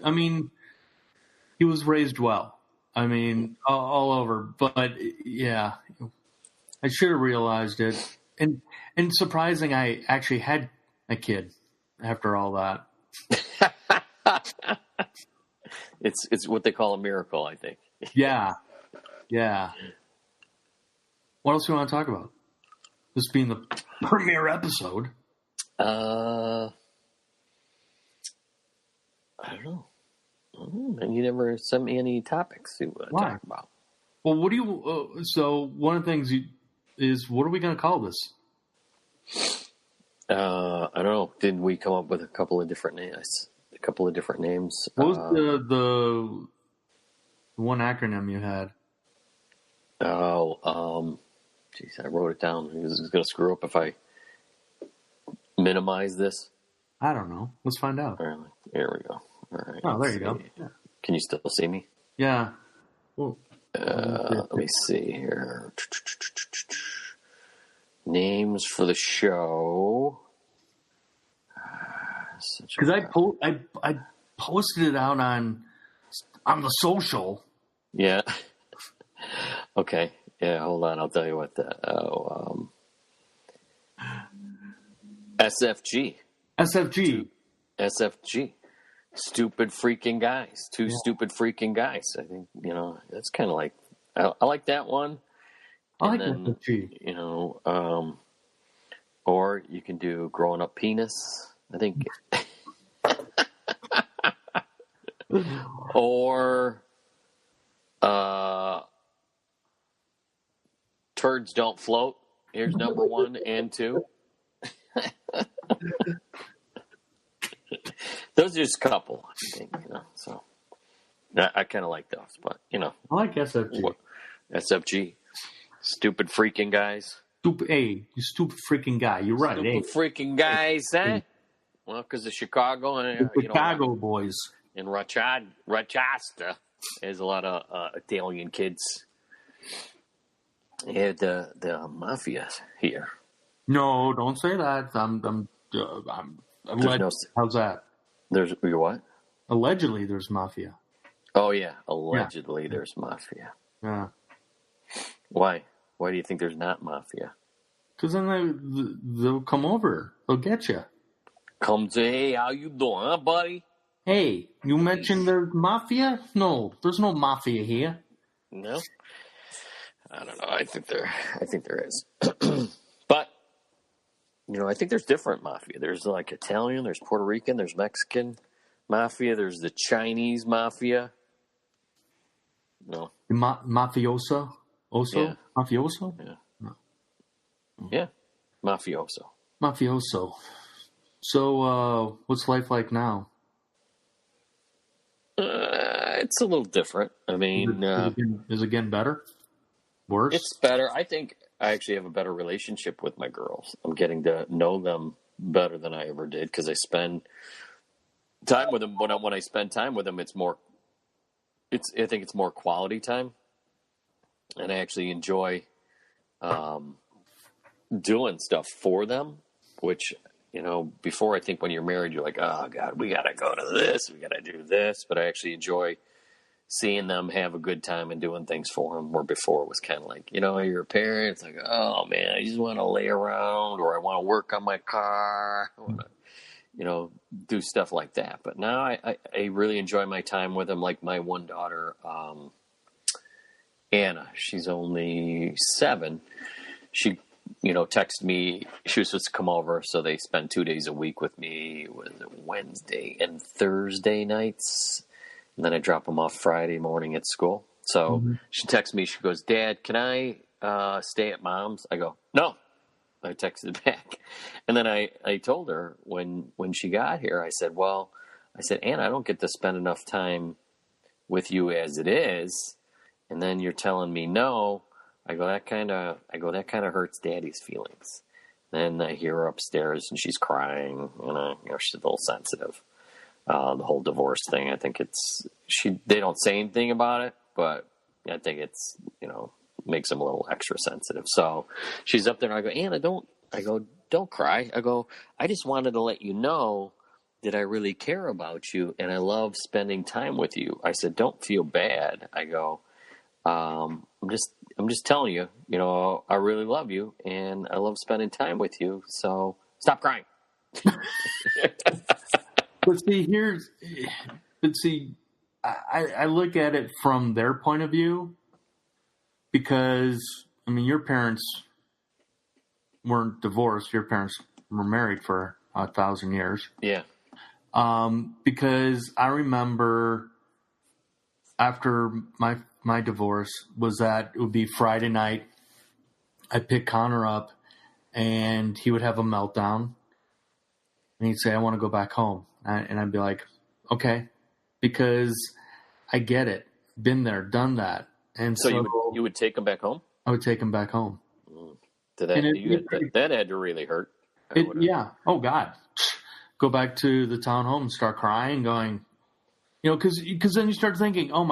I mean, he was raised well. I mean, all over. But, yeah, I should have realized it. And surprising, I actually had a kid after all that. It's what they call a miracle, I think. Yeah. What else do you want to talk about? This being the premiere episode. I don't know. And you never sent me any topics you want to talk about. Well, what do you? So one of the things is, what are we going to call this? I don't know. Didn't we come up with a couple of different names? What was the one acronym you had? Geez, I wrote it down. Is it going to screw up if I minimize this? I don't know. Let's find out. All right, here we go. All right. Oh, there you go. Yeah. Can you still see me? Yeah. Well, let me see here. Names for the show. Because I posted it out on the social. Yeah. Okay. Yeah. Hold on. I'll tell you what SFG. SFG. Stupid freaking guys. Two stupid freaking guys. I think, that's kind of like, I like that one. I like SFG. Or you can do growing up penis. I think Or turds don't float. Here's number 1 and 2. Those are just a couple, I think, so I kind of like those, but, I like SFG. SFG. Stupid freaking guys. Hey, you stupid freaking guy. You're right. Stupid freaking guys, eh? Well, because of Chicago and Chicago boys. In Rochester, there's a lot of Italian kids. Yeah, the mafia here. No, don't say that. I'm how's that? There's what? Allegedly, there's mafia. Oh yeah, allegedly there's mafia. Yeah. Why? Why do you think there's not mafia? Because then they'll come over. They'll get you. Come say, hey, how you doing, huh, buddy? Hey, you mentioned there's mafia? No, there's no mafia here. No, I don't know. I think there is, but I think there's different mafia. There's like Italian, there's Puerto Rican, there's Mexican mafia, there's the Chinese mafia. No, mafioso, also yeah. Mafioso. Yeah, no. Yeah, mafioso. So, what's life like now? It's a little different. I mean, is it getting better? Worse? It's better. I think I actually have a better relationship with my girls. I'm getting to know them better than I ever did because I spend time with them. When I spend time with them, I think it's more quality time, and I actually enjoy doing stuff for them. Which before, I think when you're married, you're like, oh God, we gotta go to this, we gotta do this. But I actually enjoy seeing them have a good time and doing things for them. Where before it was kind of like, you're a parent, it's like, oh man, I just want to lay around, or I want to work on my car, I want to, do stuff like that. But now I really enjoy my time with them. Like my one daughter, Anna, she's only 7. She, texted me. She was supposed to come over, so they spend 2 days a week with me. Was it Wednesday and Thursday nights? And then I drop them off Friday morning at school. So she texts me. She goes, Dad, can I stay at Mom's? I go, no. I texted back. And then I told her when she got here, I said, Anna, I don't get to spend enough time with you as it is. And then you're telling me no. I go, that kind of hurts Daddy's feelings. Then I hear her upstairs and she's crying. She's a little sensitive. The whole divorce thing, I think they don't say anything about it, but I think it's, makes them a little extra sensitive. So she's up there and I go, Anna, don't cry. I go, I just wanted to let you know that I really care about you and I love spending time with you. I said, don't feel bad. I go, I'm just telling you, I really love you and I love spending time with you. So stop crying. I look at it from their point of view because, your parents weren't divorced. Your parents were married for 1,000 years. Yeah. Because I remember after my divorce was that it would be Friday night. I'd pick Connor up and he would have a meltdown. And he'd say, I want to go back home. And I'd be like, okay, because I get it. Been there, done that. And so you would take him back home? I would take him back home. That had to really hurt. Yeah. Oh, God. Go back to the townhome and start crying, going, because then you start thinking, oh,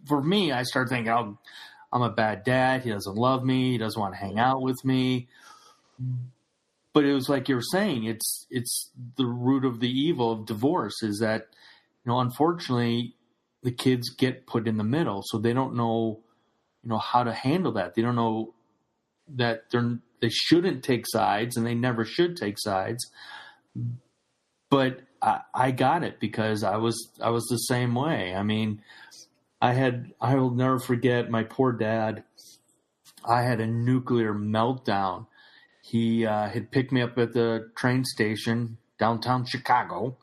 for me, I start thinking, oh, I'm a bad dad. He doesn't love me. He doesn't want to hang out with me. But it was like you were saying, it's the root of the evil of divorce is that, unfortunately, the kids get put in the middle, so they don't know, how to handle that. They don't know that they shouldn't take sides, and they never should take sides. But I got it because I was the same way. I will never forget my poor dad. I had a nuclear meltdown. He had picked me up at the train station downtown Chicago,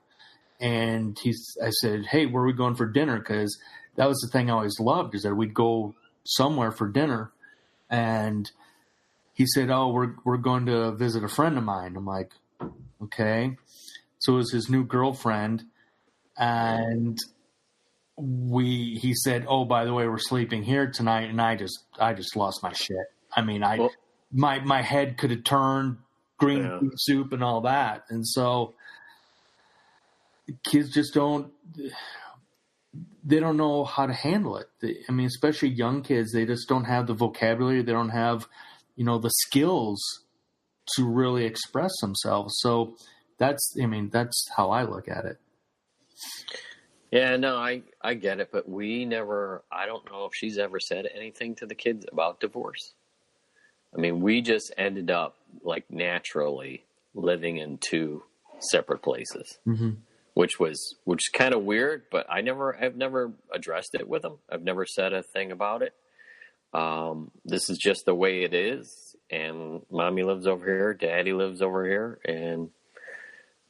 And I said, hey, where are we going for dinner? Because that was the thing I always loved, is that we'd go somewhere for dinner. And he said, oh, we're going to visit a friend of mine. I'm like, okay. So it was his new girlfriend. And he said, oh, by the way, we're sleeping here tonight. And I just lost my shit. I mean, my head could have turned green soup and all that. And so kids just don't know how to handle it. I mean, especially young kids, they just don't have the vocabulary. They don't have, the skills to really express themselves. So that's how I look at it. Yeah, no, I get it, but I don't know if she's ever said anything to the kids about divorce. I mean, we just ended up like naturally living in two separate places. Mm-hmm. Which is kind of weird, but I've never addressed it with them. I've never said a thing about it. This is just the way it is. And mommy lives over here. Daddy lives over here. And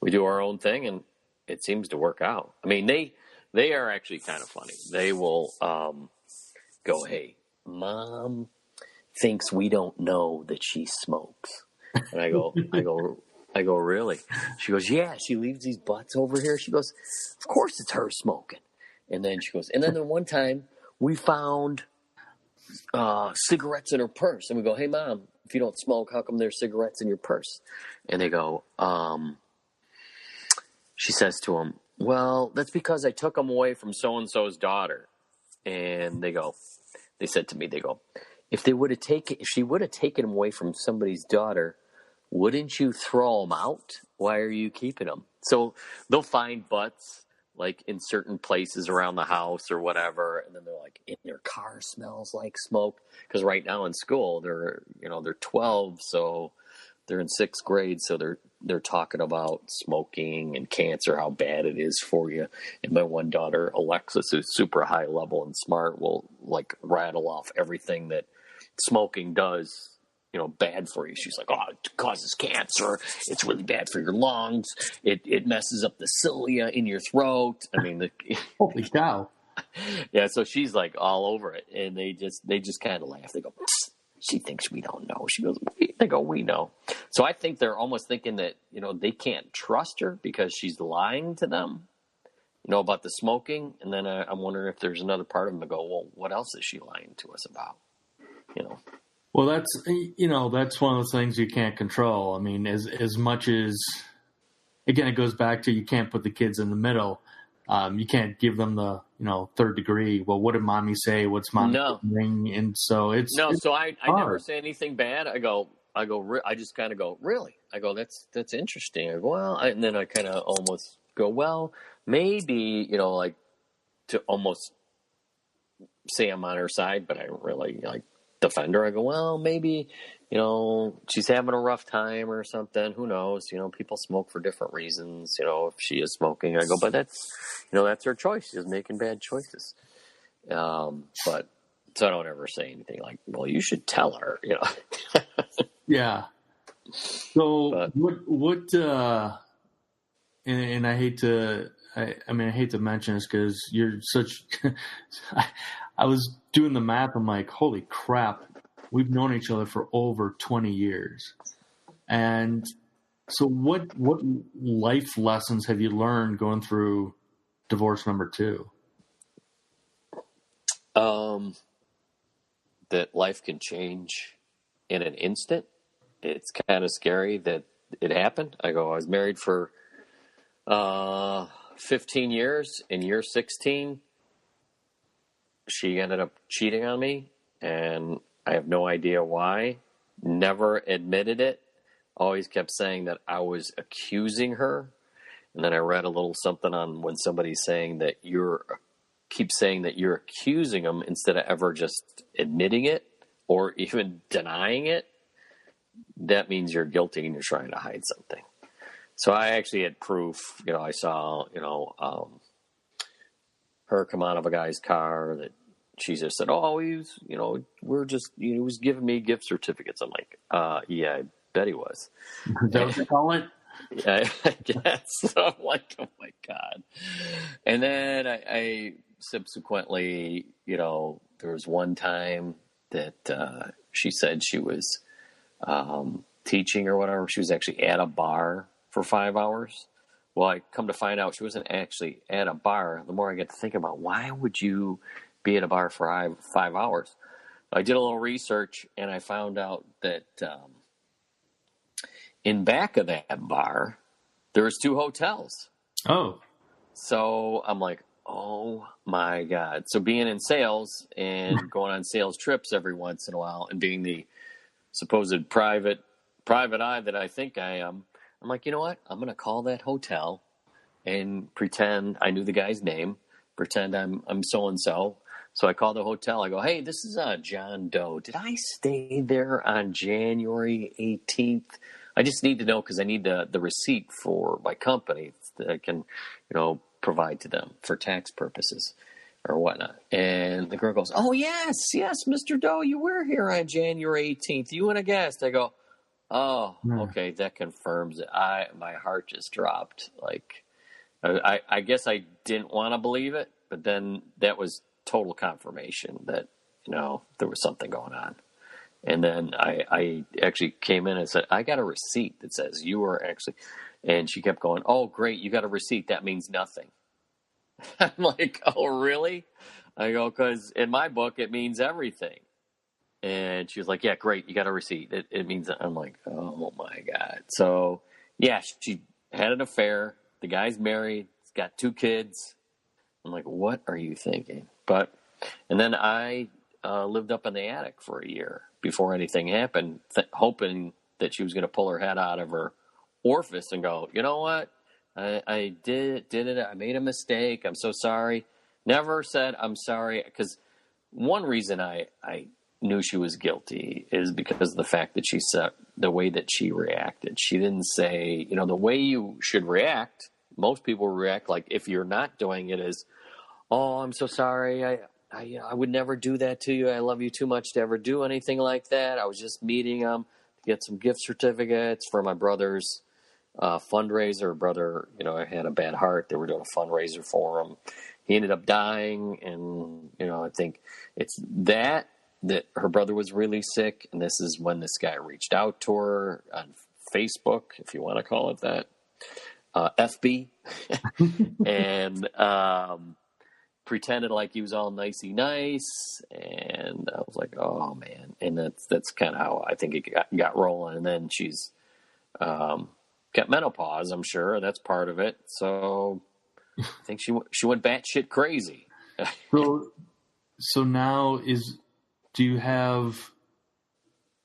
we do our own thing. And it seems to work out. I mean, they are actually kind of funny. They will go, hey, Mom thinks we don't know that she smokes. And I go, really? She goes, yeah, she leaves these butts over here. She goes, of course it's her smoking. And then she goes, and then one time we found cigarettes in her purse. And we go, hey, Mom, if you don't smoke, how come there's cigarettes in your purse? And they go, she says to him, well, that's because I took them away from so-and-so's daughter. And they said to me, if she would have taken them away from somebody's daughter, wouldn't you throw them out? Why are you keeping them? So they'll find butts like in certain places around the house or whatever. And then they're like, in their car smells like smoke. Because right now in school, they're 12. So they're in 6th grade. So they're talking about smoking and cancer, how bad it is for you. And my one daughter, Alexis, who's super high level and smart, will like rattle off everything that smoking does, bad for you. She's like, oh, it causes cancer. It's really bad for your lungs. It messes up the cilia in your throat. I mean, holy cow. Yeah. So she's like all over it. And they just kind of laugh. They go, she thinks we don't know. She goes, we know. So I think they're almost thinking that, they can't trust her because she's lying to them, about the smoking. And then I'm wondering if there's another part of them that go, well, what else is she lying to us about? Well, that's one of those things you can't control. I mean, as much as, again, it goes back to, you can't put the kids in the middle. You can't give them the, third degree. Well, what did mommy say? What's mommy doing? And so so I never say anything bad. I just kind of go, really? I go, that's interesting. I go, well, and then I kind of almost go, well, maybe, like to almost say I'm on her side, but I don't really defend her. I go, well, maybe, she's having a rough time or something. Who knows? People smoke for different reasons. If she is smoking, I go, but that's her choice. She's making bad choices. But so I don't ever say anything like, well, you should tell her, Yeah. So what, and I hate to, I hate to mention this because you're such, I was doing the math. I'm like, holy crap, we've known each other for over 20 years. And so what life lessons have you learned going through divorce number 2? That life can change in an instant. It's kind of scary that it happened. I was married for 15 years. In year 16, she ended up cheating on me, and I have no idea why. Never admitted it. Always kept saying that I was accusing her. And then I read a little something on when somebody's saying that keep saying that you're accusing them instead of ever just admitting it or even denying it. That means you're guilty and you're trying to hide something. So I actually had proof. I saw, her come out of a guy's car that she just said, oh, he was, we're just, he was giving me gift certificates. I'm like, yeah, I bet he was. Is that what they call it? I guess. So I'm like, oh my God. And then I subsequently, there was one time that she said she was teaching or whatever. She was actually at a bar for 5 hours. Well, I come to find out she wasn't actually at a bar. The more I get to think about, why would you be at a bar for 5 hours? I did a little research, and I found out that in back of that bar, there's 2 hotels. Oh. So I'm like, oh my God. So being in sales and going on sales trips every once in a while and being the supposed private eye that I think I am, I'm like, you know what? I'm going to call that hotel and pretend I knew the guy's name, pretend I'm so-and-so. So I call the hotel. I go, hey, this is John Doe. Did I stay there on January 18th? I just need to know because I need the receipt for my company that I can, provide to them for tax purposes or whatnot. And the girl goes, oh, yes, Mr. Doe, you were here on January 18th. You and a guest. I go, oh, okay, that confirms it. My heart just dropped. Like, I guess I didn't want to believe it, but then that was total confirmation that, there was something going on. And then I actually came in and said, I got a receipt that says you were actually, and she kept going, oh, great, you got a receipt. That means nothing. I'm like, oh, really? I go, because in my book, it means everything. And she was like, yeah, great, you got a receipt. It means, I'm like, oh my God. So, yeah, she had an affair. The guy's married. He's got 2 kids. I'm like, what are you thinking? And then I lived up in the attic for a year before anything happened, hoping that she was going to pull her head out of her orifice and go, you know what? I did it. I made a mistake. I'm so sorry. Never said I'm sorry. Because one reason I knew she was guilty is because of the fact that she said the way that she reacted. She didn't say, the way you should react. Most people react like if you're not doing it is, oh, I'm so sorry. I would never do that to you. I love you too much to ever do anything like that. I was just meeting him to get some gift certificates for my brother's fundraiser. Brother, I had a bad heart. They were doing a fundraiser for him. He ended up dying. And, I think it's that her brother was really sick. And this is when this guy reached out to her on Facebook, if you want to call it that, FB, and pretended like he was all nicey nice. And I was like, oh man. And that's kind of how I think it got rolling. And then she's got menopause, I'm sure. That's part of it. So I think she went batshit crazy. So now do you have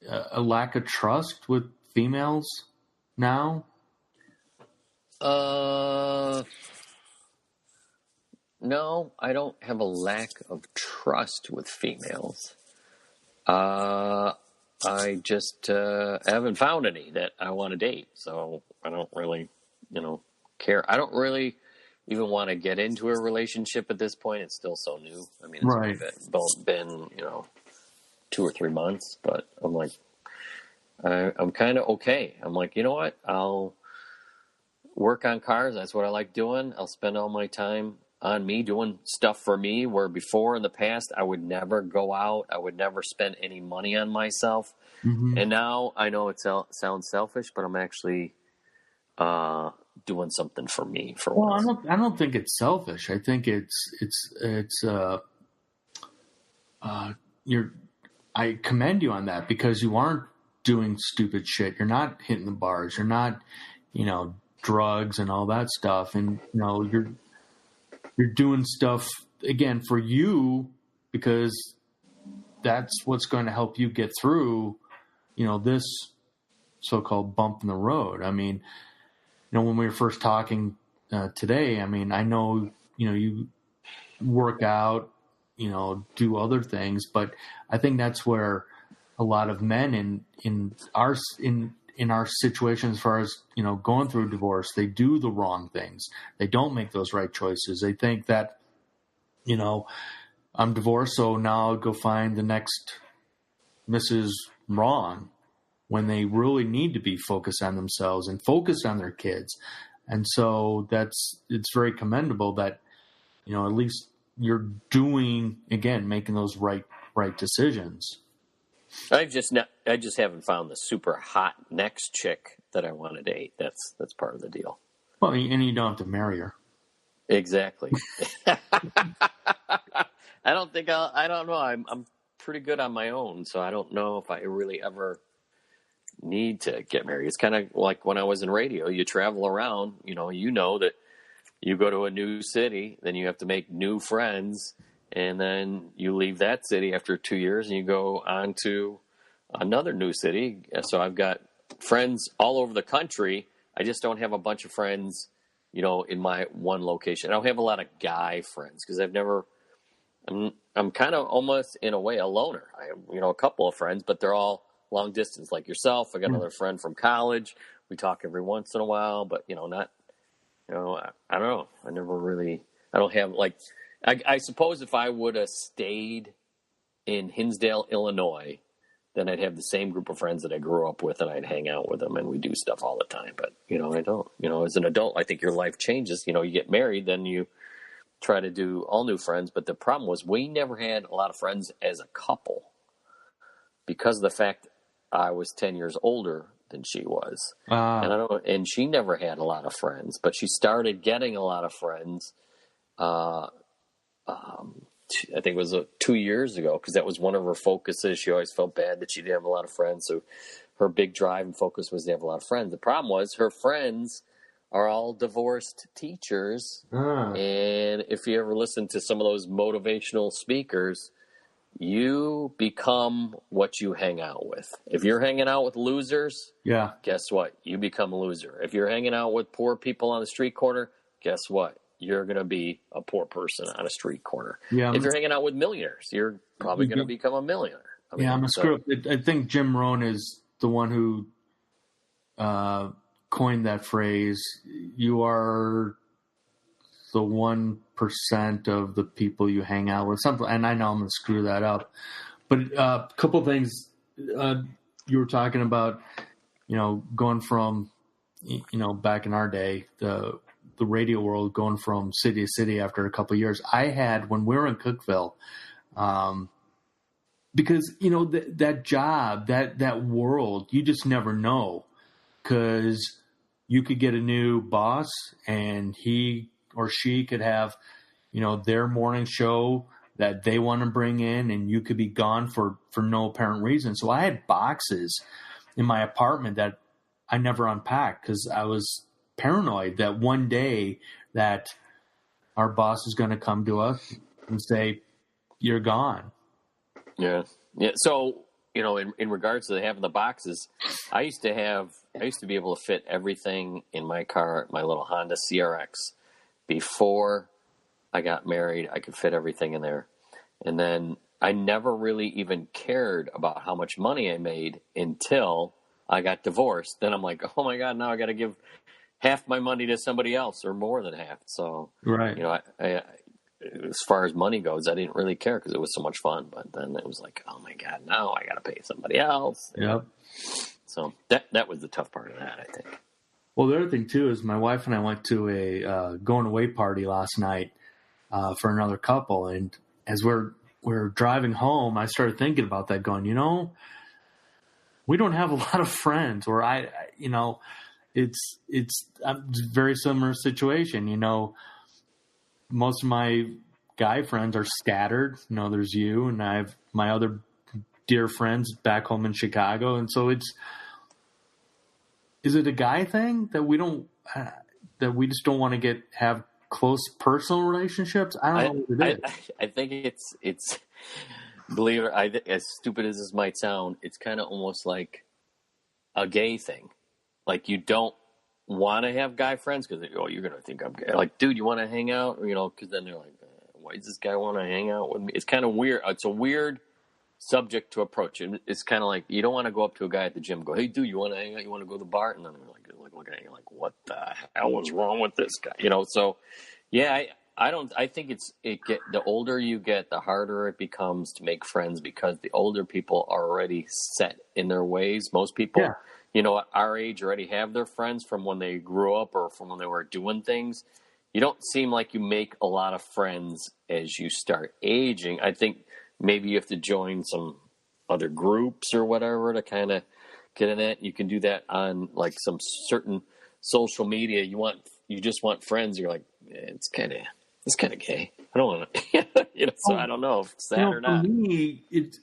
a lack of trust with females now? No, I don't have a lack of trust with females. I just haven't found any that I want to date, so I don't really, care. I don't really even want to get into a relationship at this point. It's still so new. I mean, it's only been 2 or 3 months, but I'm like, I'm kind of okay. I'm like, you know what? I'll work on cars. That's what I like doing. I'll spend all my time on me doing stuff for me, where before in the past I would never go out. I would never spend any money on myself. Mm-hmm. And now I know it sounds selfish, but I'm actually doing something for me for once. I don't think it's selfish. I think I commend you on that, because you aren't doing stupid shit. You're not hitting the bars. You're not, drugs and all that stuff. And, you're doing stuff, again, for you, because that's what's going to help you get through, this so-called bump in the road. I mean, when we were first talking today, I mean, I know, you work out, do other things, but I think that's where a lot of men in our situation, as far as, going through a divorce, they do the wrong things. They don't make those right choices. They think that, I'm divorced, so now I'll go find the next Mrs. Wrong, when they really need to be focused on themselves and focused on their kids. And so it's very commendable that, at least you're making those right decisions. I just haven't found the super hot next chick that I want to date. That's part of the deal. Well, and you don't have to marry her. Exactly. I don't know. I'm pretty good on my own, so I don't know if I really ever need to get married. It's kind of like when I was in radio. You travel around, you know that you go to a new city, then you have to make new friends, and then you leave that city after 2 years and you go on to another new city. So I've got friends all over the country. I just don't have a bunch of friends, in my one location. I don't have a lot of guy friends because I'm kind of almost in a way a loner. I have, a couple of friends, but they're all long distance like yourself. I got another friend from college. We talk every once in a while, but not, I don't know. I don't have I suppose if I would have stayed in Hinsdale, Illinois, then I'd have the same group of friends that I grew up with and I'd hang out with them and we do stuff all the time. But, I don't, as an adult, I think your life changes. You get married, then you try to do all new friends. But the problem was we never had a lot of friends as a couple because of the fact I was 10 years older than she was. And she never had a lot of friends, but she started getting a lot of friends. I think it was 2 years ago, because that was one of her focuses. She always felt bad that she didn't have a lot of friends. So her big drive and focus was to have a lot of friends. The problem was her friends are all divorced teachers. And if you ever listen to some of those motivational speakers, you become what you hang out with. If you're hanging out with losers, guess what? You become a loser. If you're hanging out with poor people on the street corner, guess what? You're going to be a poor person on a street corner. Yeah, if you're hanging out with millionaires, you're probably going to become a millionaire. I'm a screw up. I think Jim Rohn is the one who coined that phrase. You are the 1% of the people you hang out with. Something, and I know I'm going to screw that up. But a couple of things you were talking about, going from, back in our day, the radio world, going from city to city after a couple of years. I had, when we were in Cookeville, because, that job, that world, you just never know, because you could get a new boss and he or she could have, their morning show that they want to bring in, and you could be gone for no apparent reason. So I had boxes in my apartment that I never unpacked because I was paranoid that one day that our boss is going to come to us and say, you're gone. Yeah. So, in regards to having the boxes, I used to be able to fit everything in my car, my little Honda CRX. Before I got married, I could fit everything in there. And then I never really even cared about how much money I made until I got divorced. Then I'm like, oh my God, now I got to give half my money to somebody else, or more than half. So, right. I as far as money goes, I didn't really care because it was so much fun. But then it was like, oh my God, now I got to pay somebody else. Yep. So that was the tough part of that, I think. Well, the other thing too is my wife and I went to a going away party last night for another couple, and as we're driving home, I started thinking about that, going, we don't have a lot of friends, or it's a very similar situation. Most of my guy friends are scattered. There's you, and I have my other dear friends back home in Chicago. And so is it a guy thing that we just don't want to have close personal relationships? I don't know what it is. I think it's believe it, as stupid as this might sound, it's kind of almost like a gay thing. Like, you don't want to have guy friends because you're going to think I'm gay. Like, dude, you want to hang out? Because then they're like, why does this guy want to hang out with me? It's kind of weird. It's a weird subject to approach. It's kind of like, you don't want to go up to a guy at the gym and go, hey, dude, you want to hang out? You want to go to the bar? And then they're like looking at you like, what the hell is wrong with this guy? So, yeah, I think the older you get, the harder it becomes to make friends because the older people are already set in their ways. Most people, at our age already have their friends from when they grew up or from when they were doing things. You don't seem like you make a lot of friends as you start aging. I think maybe you have to join some other groups or whatever to kind of get in that. You can do that on like some certain social media. You just want friends. You're like, it's kind of gay. I don't want to, so I don't know if it's that or not. For me, it's,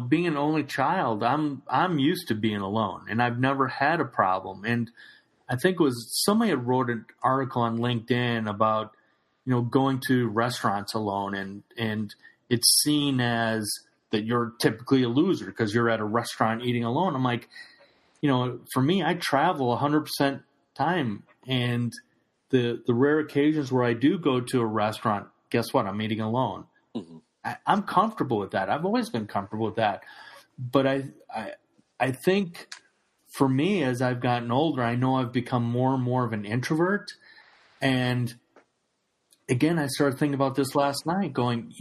being an only child, I'm used to being alone, and I've never had a problem. And I think it was somebody had wrote an article on LinkedIn about, going to restaurants alone, and it's seen as that you're typically a loser because you're at a restaurant eating alone. I'm like, for me, I travel 100% time, and the rare occasions where I do go to a restaurant, guess what? I'm eating alone. Mm-hmm. I'm comfortable with that. I've always been comfortable with that. But I think for me, as I've gotten older, I know I've become more and more of an introvert. And again, I started thinking about this last night going,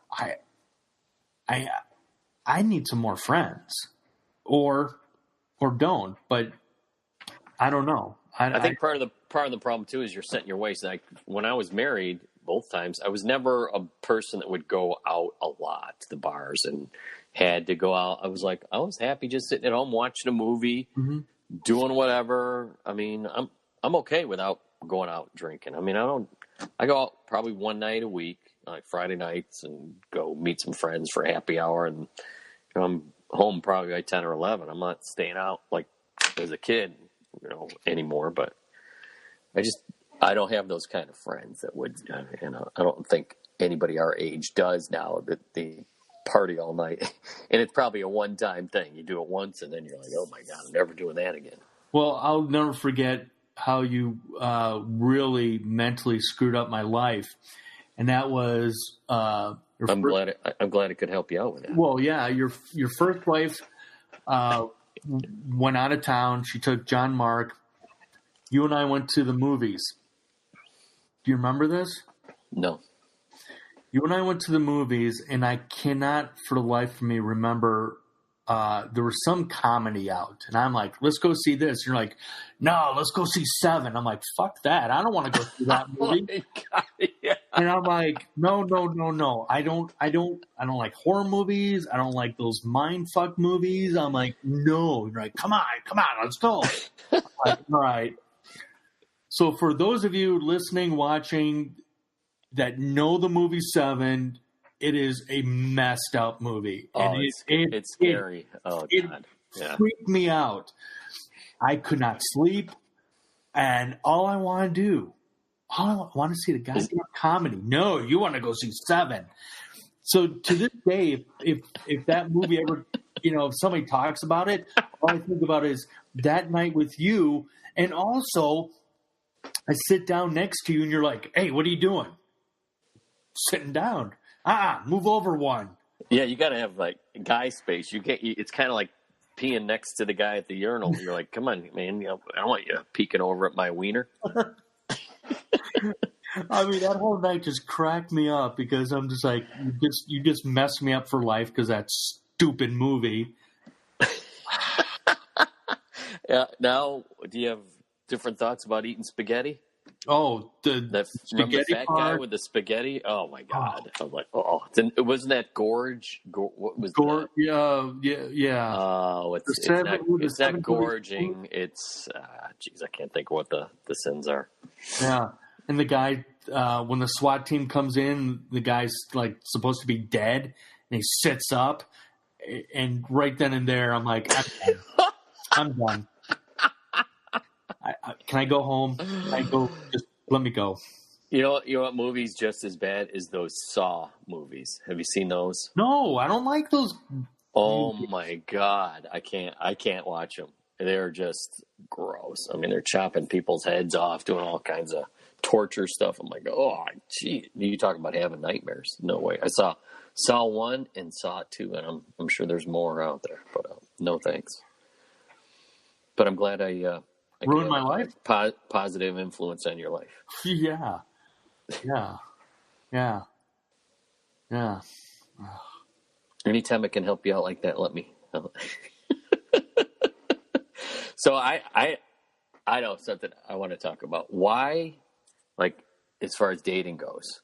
I need some more friends or don't, but I don't know. I think part of the problem too is you're set in your ways. Like when I was married, both times, I was never a person that would go out a lot to the bars and had to go out. I was happy just sitting at home watching a movie, mm-hmm. doing whatever. I mean, I'm okay without going out drinking. I mean, I go out probably one night a week, like Friday nights, and go meet some friends for happy hour, and I'm home probably like 10 or 11. I'm not staying out like as a kid, anymore, but I don't have those kind of friends that would, I don't think anybody our age does now, that the party all night. And it's probably a one-time thing. You do it once and then you're like, oh my God, I'm never doing that again. Well, I'll never forget how you really mentally screwed up my life. And that was, I'm glad it could help you out with that. Well, yeah, your first wife, went out of town. She took John Mark. You and I went to the movies. Do you remember this? No. You and I went to the movies, and I cannot for the life of me remember. There was some comedy out, and I'm like, let's go see this. You're like, no, let's go see Seven. I'm like, fuck that. I don't want to go see that movie. Oh my God, yeah. And I'm like, no. I don't like horror movies. I don't like those mind fuck movies. I'm like, no. You're like, come on, let's go. I'm like, all right. So for those of you listening, watching that know the movie Seven, it is a messed up movie. Oh, and it's scary. God. It freaked me out. I could not sleep. And all I want to see the goddamn comedy. No, you want to go see Seven. So to this day, if that movie ever, if somebody talks about it, all I think about is that night with you. And also, I sit down next to you and you're like, hey, what are you doing? Sitting down. Move over one. Yeah, you got to have like guy space. It's kind of like peeing next to the guy at the urinal. You're like, come on, man. I don't want you peeking over at my wiener. I mean, that whole night just cracked me up because I'm just like, you just messed me up for life because that stupid movie. Yeah. Now, do you have different thoughts about eating spaghetti? Oh, the spaghetti the fat guy with the spaghetti? Oh my God! I was like, wasn't that gorge? What was that? Yeah. Oh, it's not gorging. It's I can't think of what the sins are. Yeah, and the guy when the SWAT team comes in, the guy's like supposed to be dead, and he sits up, and right then and there, I'm like, I'm done. Can I go home? Can I go? Just let me go. You know what movie's just as bad as those Saw movies? Have you seen those? No, I don't like those. Oh my God, I can't watch them. They're just gross. I mean, they're chopping people's heads off, doing all kinds of torture stuff. I'm like, oh, gee, you talk about having nightmares? No way. I saw Saw 1 and Saw 2, and I'm sure there's more out there, but no thanks. But I'm glad I ruined my life. Positive influence on your life. Yeah. Yeah. Yeah. Yeah. Anytime I can help you out like that, let me. So I know something I want to talk about. Why, like, as far as dating goes.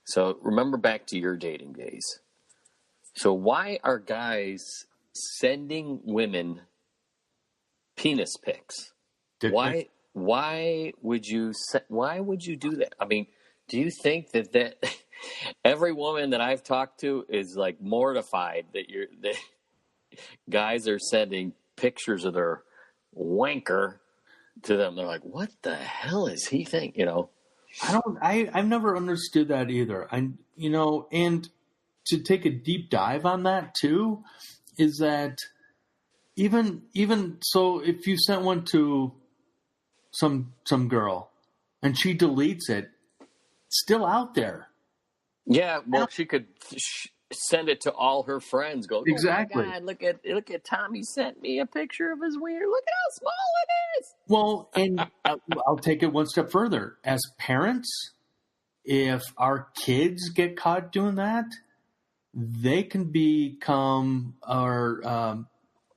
So remember back to your dating days. So why are guys sending women penis pics? Why would you do that? I mean, do you think that every woman that I've talked to is like mortified that guys are sending pictures of their wanker to them? They're like, what the hell is he think? I've never understood that either. And to take a deep dive on that too, is that even so, if you sent one to some girl and she deletes it, it's still out there. Yeah, well, she could send it to all her friends. Go, exactly. Oh my God, look at Tommy sent me a picture of his wiener. Look at how small it is. Well, and I'll take it one step further. As parents, if our kids get caught doing that, they can become our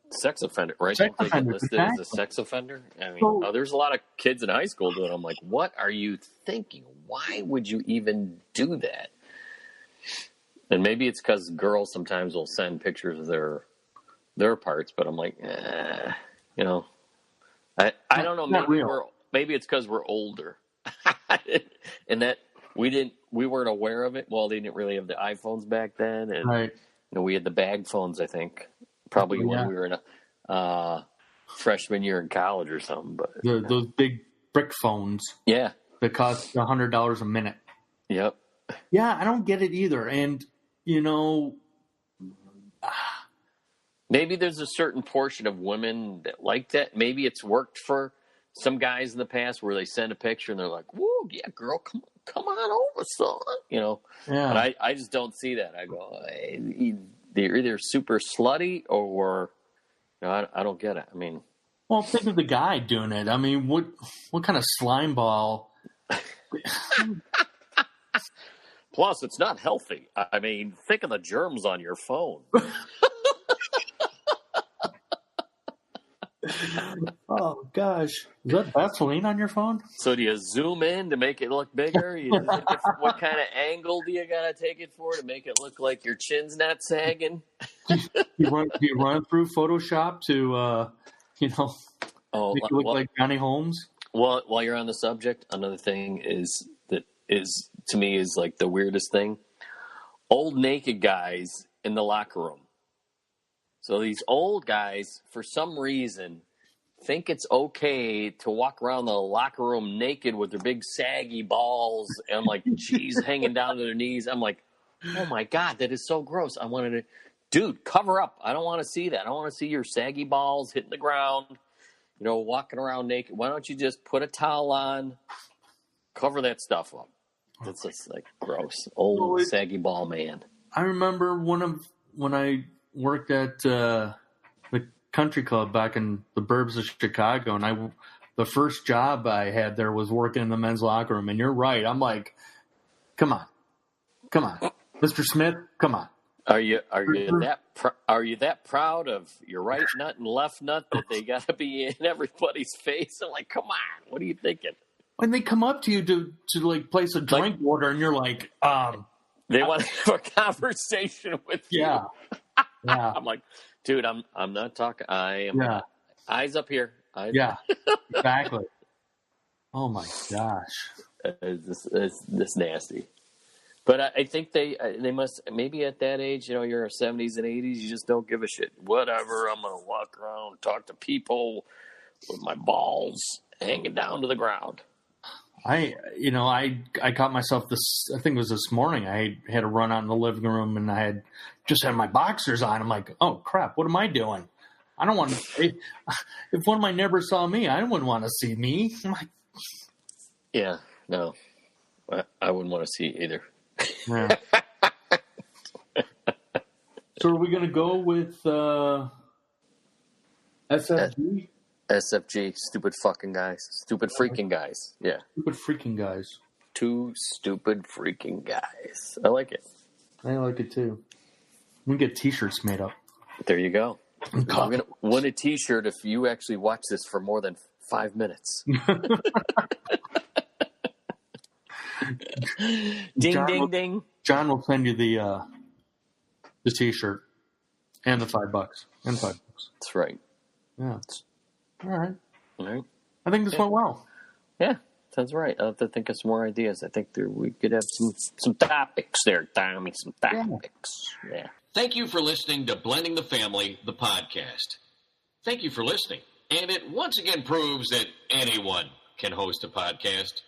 sex offender, right? Sex Don't they get offender, listed exactly. as a sex offender? I mean, there's a lot of kids in high school doing it. I'm like, what are you thinking? Why would you even do that? And maybe it's because girls sometimes will send pictures of their parts, but I'm like, I don't know. Maybe it's because we're older, and that we weren't aware of it. Well, they didn't really have the iPhones back then, and right. We had the bag phones. I think probably when we were in a freshman year in college or something. But those big brick phones, that cost $100 a minute. Yep. Yeah, I don't get it either, and maybe there's a certain portion of women that like that. Maybe it's worked for some guys in the past where they send a picture and they're like, "Whoa, yeah, girl, come on over, son." Yeah. But I just don't see that. I go, they're either super slutty or I don't get it. I mean, well, think of the guy doing it. I mean, what kind of slime ball? Plus, it's not healthy. I mean, think of the germs on your phone. Oh, gosh. Is that Vaseline on your phone? So do you zoom in to make it look bigger? What kind of angle do you got to take it for to make it look like your chin's not sagging? Do you run through Photoshop to, make it look like Johnny Holmes? Well, while you're on the subject, another thing is to me is like the weirdest thing. Old naked guys in the locker room. So these old guys, for some reason, think it's okay to walk around the locker room naked with their big saggy balls and like cheese hanging down to their knees. I'm like, oh my God, that is so gross. I wanted to, dude, cover up. I don't want to see that. I don't want to see your saggy balls hitting the ground, walking around naked. Why don't you just put a towel on, cover that stuff up? It's just like gross. Old saggy ball man. I remember when I worked at the country club back in the burbs of Chicago, and the first job I had there was working in the men's locker room. And you're right. I'm like, come on, Mr. Smith, come on. Are you that proud of your right nut and left nut that they got to be in everybody's face? I'm like, come on, what are you thinking? When they come up to you to like place a drink order, and you're like, they want to have a conversation with you. Yeah. I'm like, dude, I'm not talking. I am eyes up here. Exactly. Oh my gosh, this nasty. But I think they must, maybe at that age, you're in the 70s and 80s, you just don't give a shit. Whatever, I'm gonna walk around, talk to people with my balls hanging down to the ground. I caught myself I think it was this morning. I had to run out in the living room, and I had just had my boxers on. I'm like, oh crap, what am I doing? I don't want to. If one of my neighbors saw me, I wouldn't want to see me. I'm like, yeah, no, I wouldn't want to see it either. Yeah. So are we going to go with SFG? SFG, stupid fucking guys. Stupid freaking guys. Yeah. Stupid freaking guys. two stupid freaking guys. I like it. I like it too. We can get T-shirts made up. There you go. I'm going to win a T-shirt if you actually watch this for more than 5 minutes. Ding. John will send you the T-shirt and the $5 and $5. That's right. Yeah. All right. All right. I think this went well. Yeah, sounds right. I'll have to think of some more ideas. I think we could have some topics there, Tommy. Some topics. Yeah. Thank you for listening to Blending the Family, the podcast. Thank you for listening. And it once again proves that anyone can host a podcast.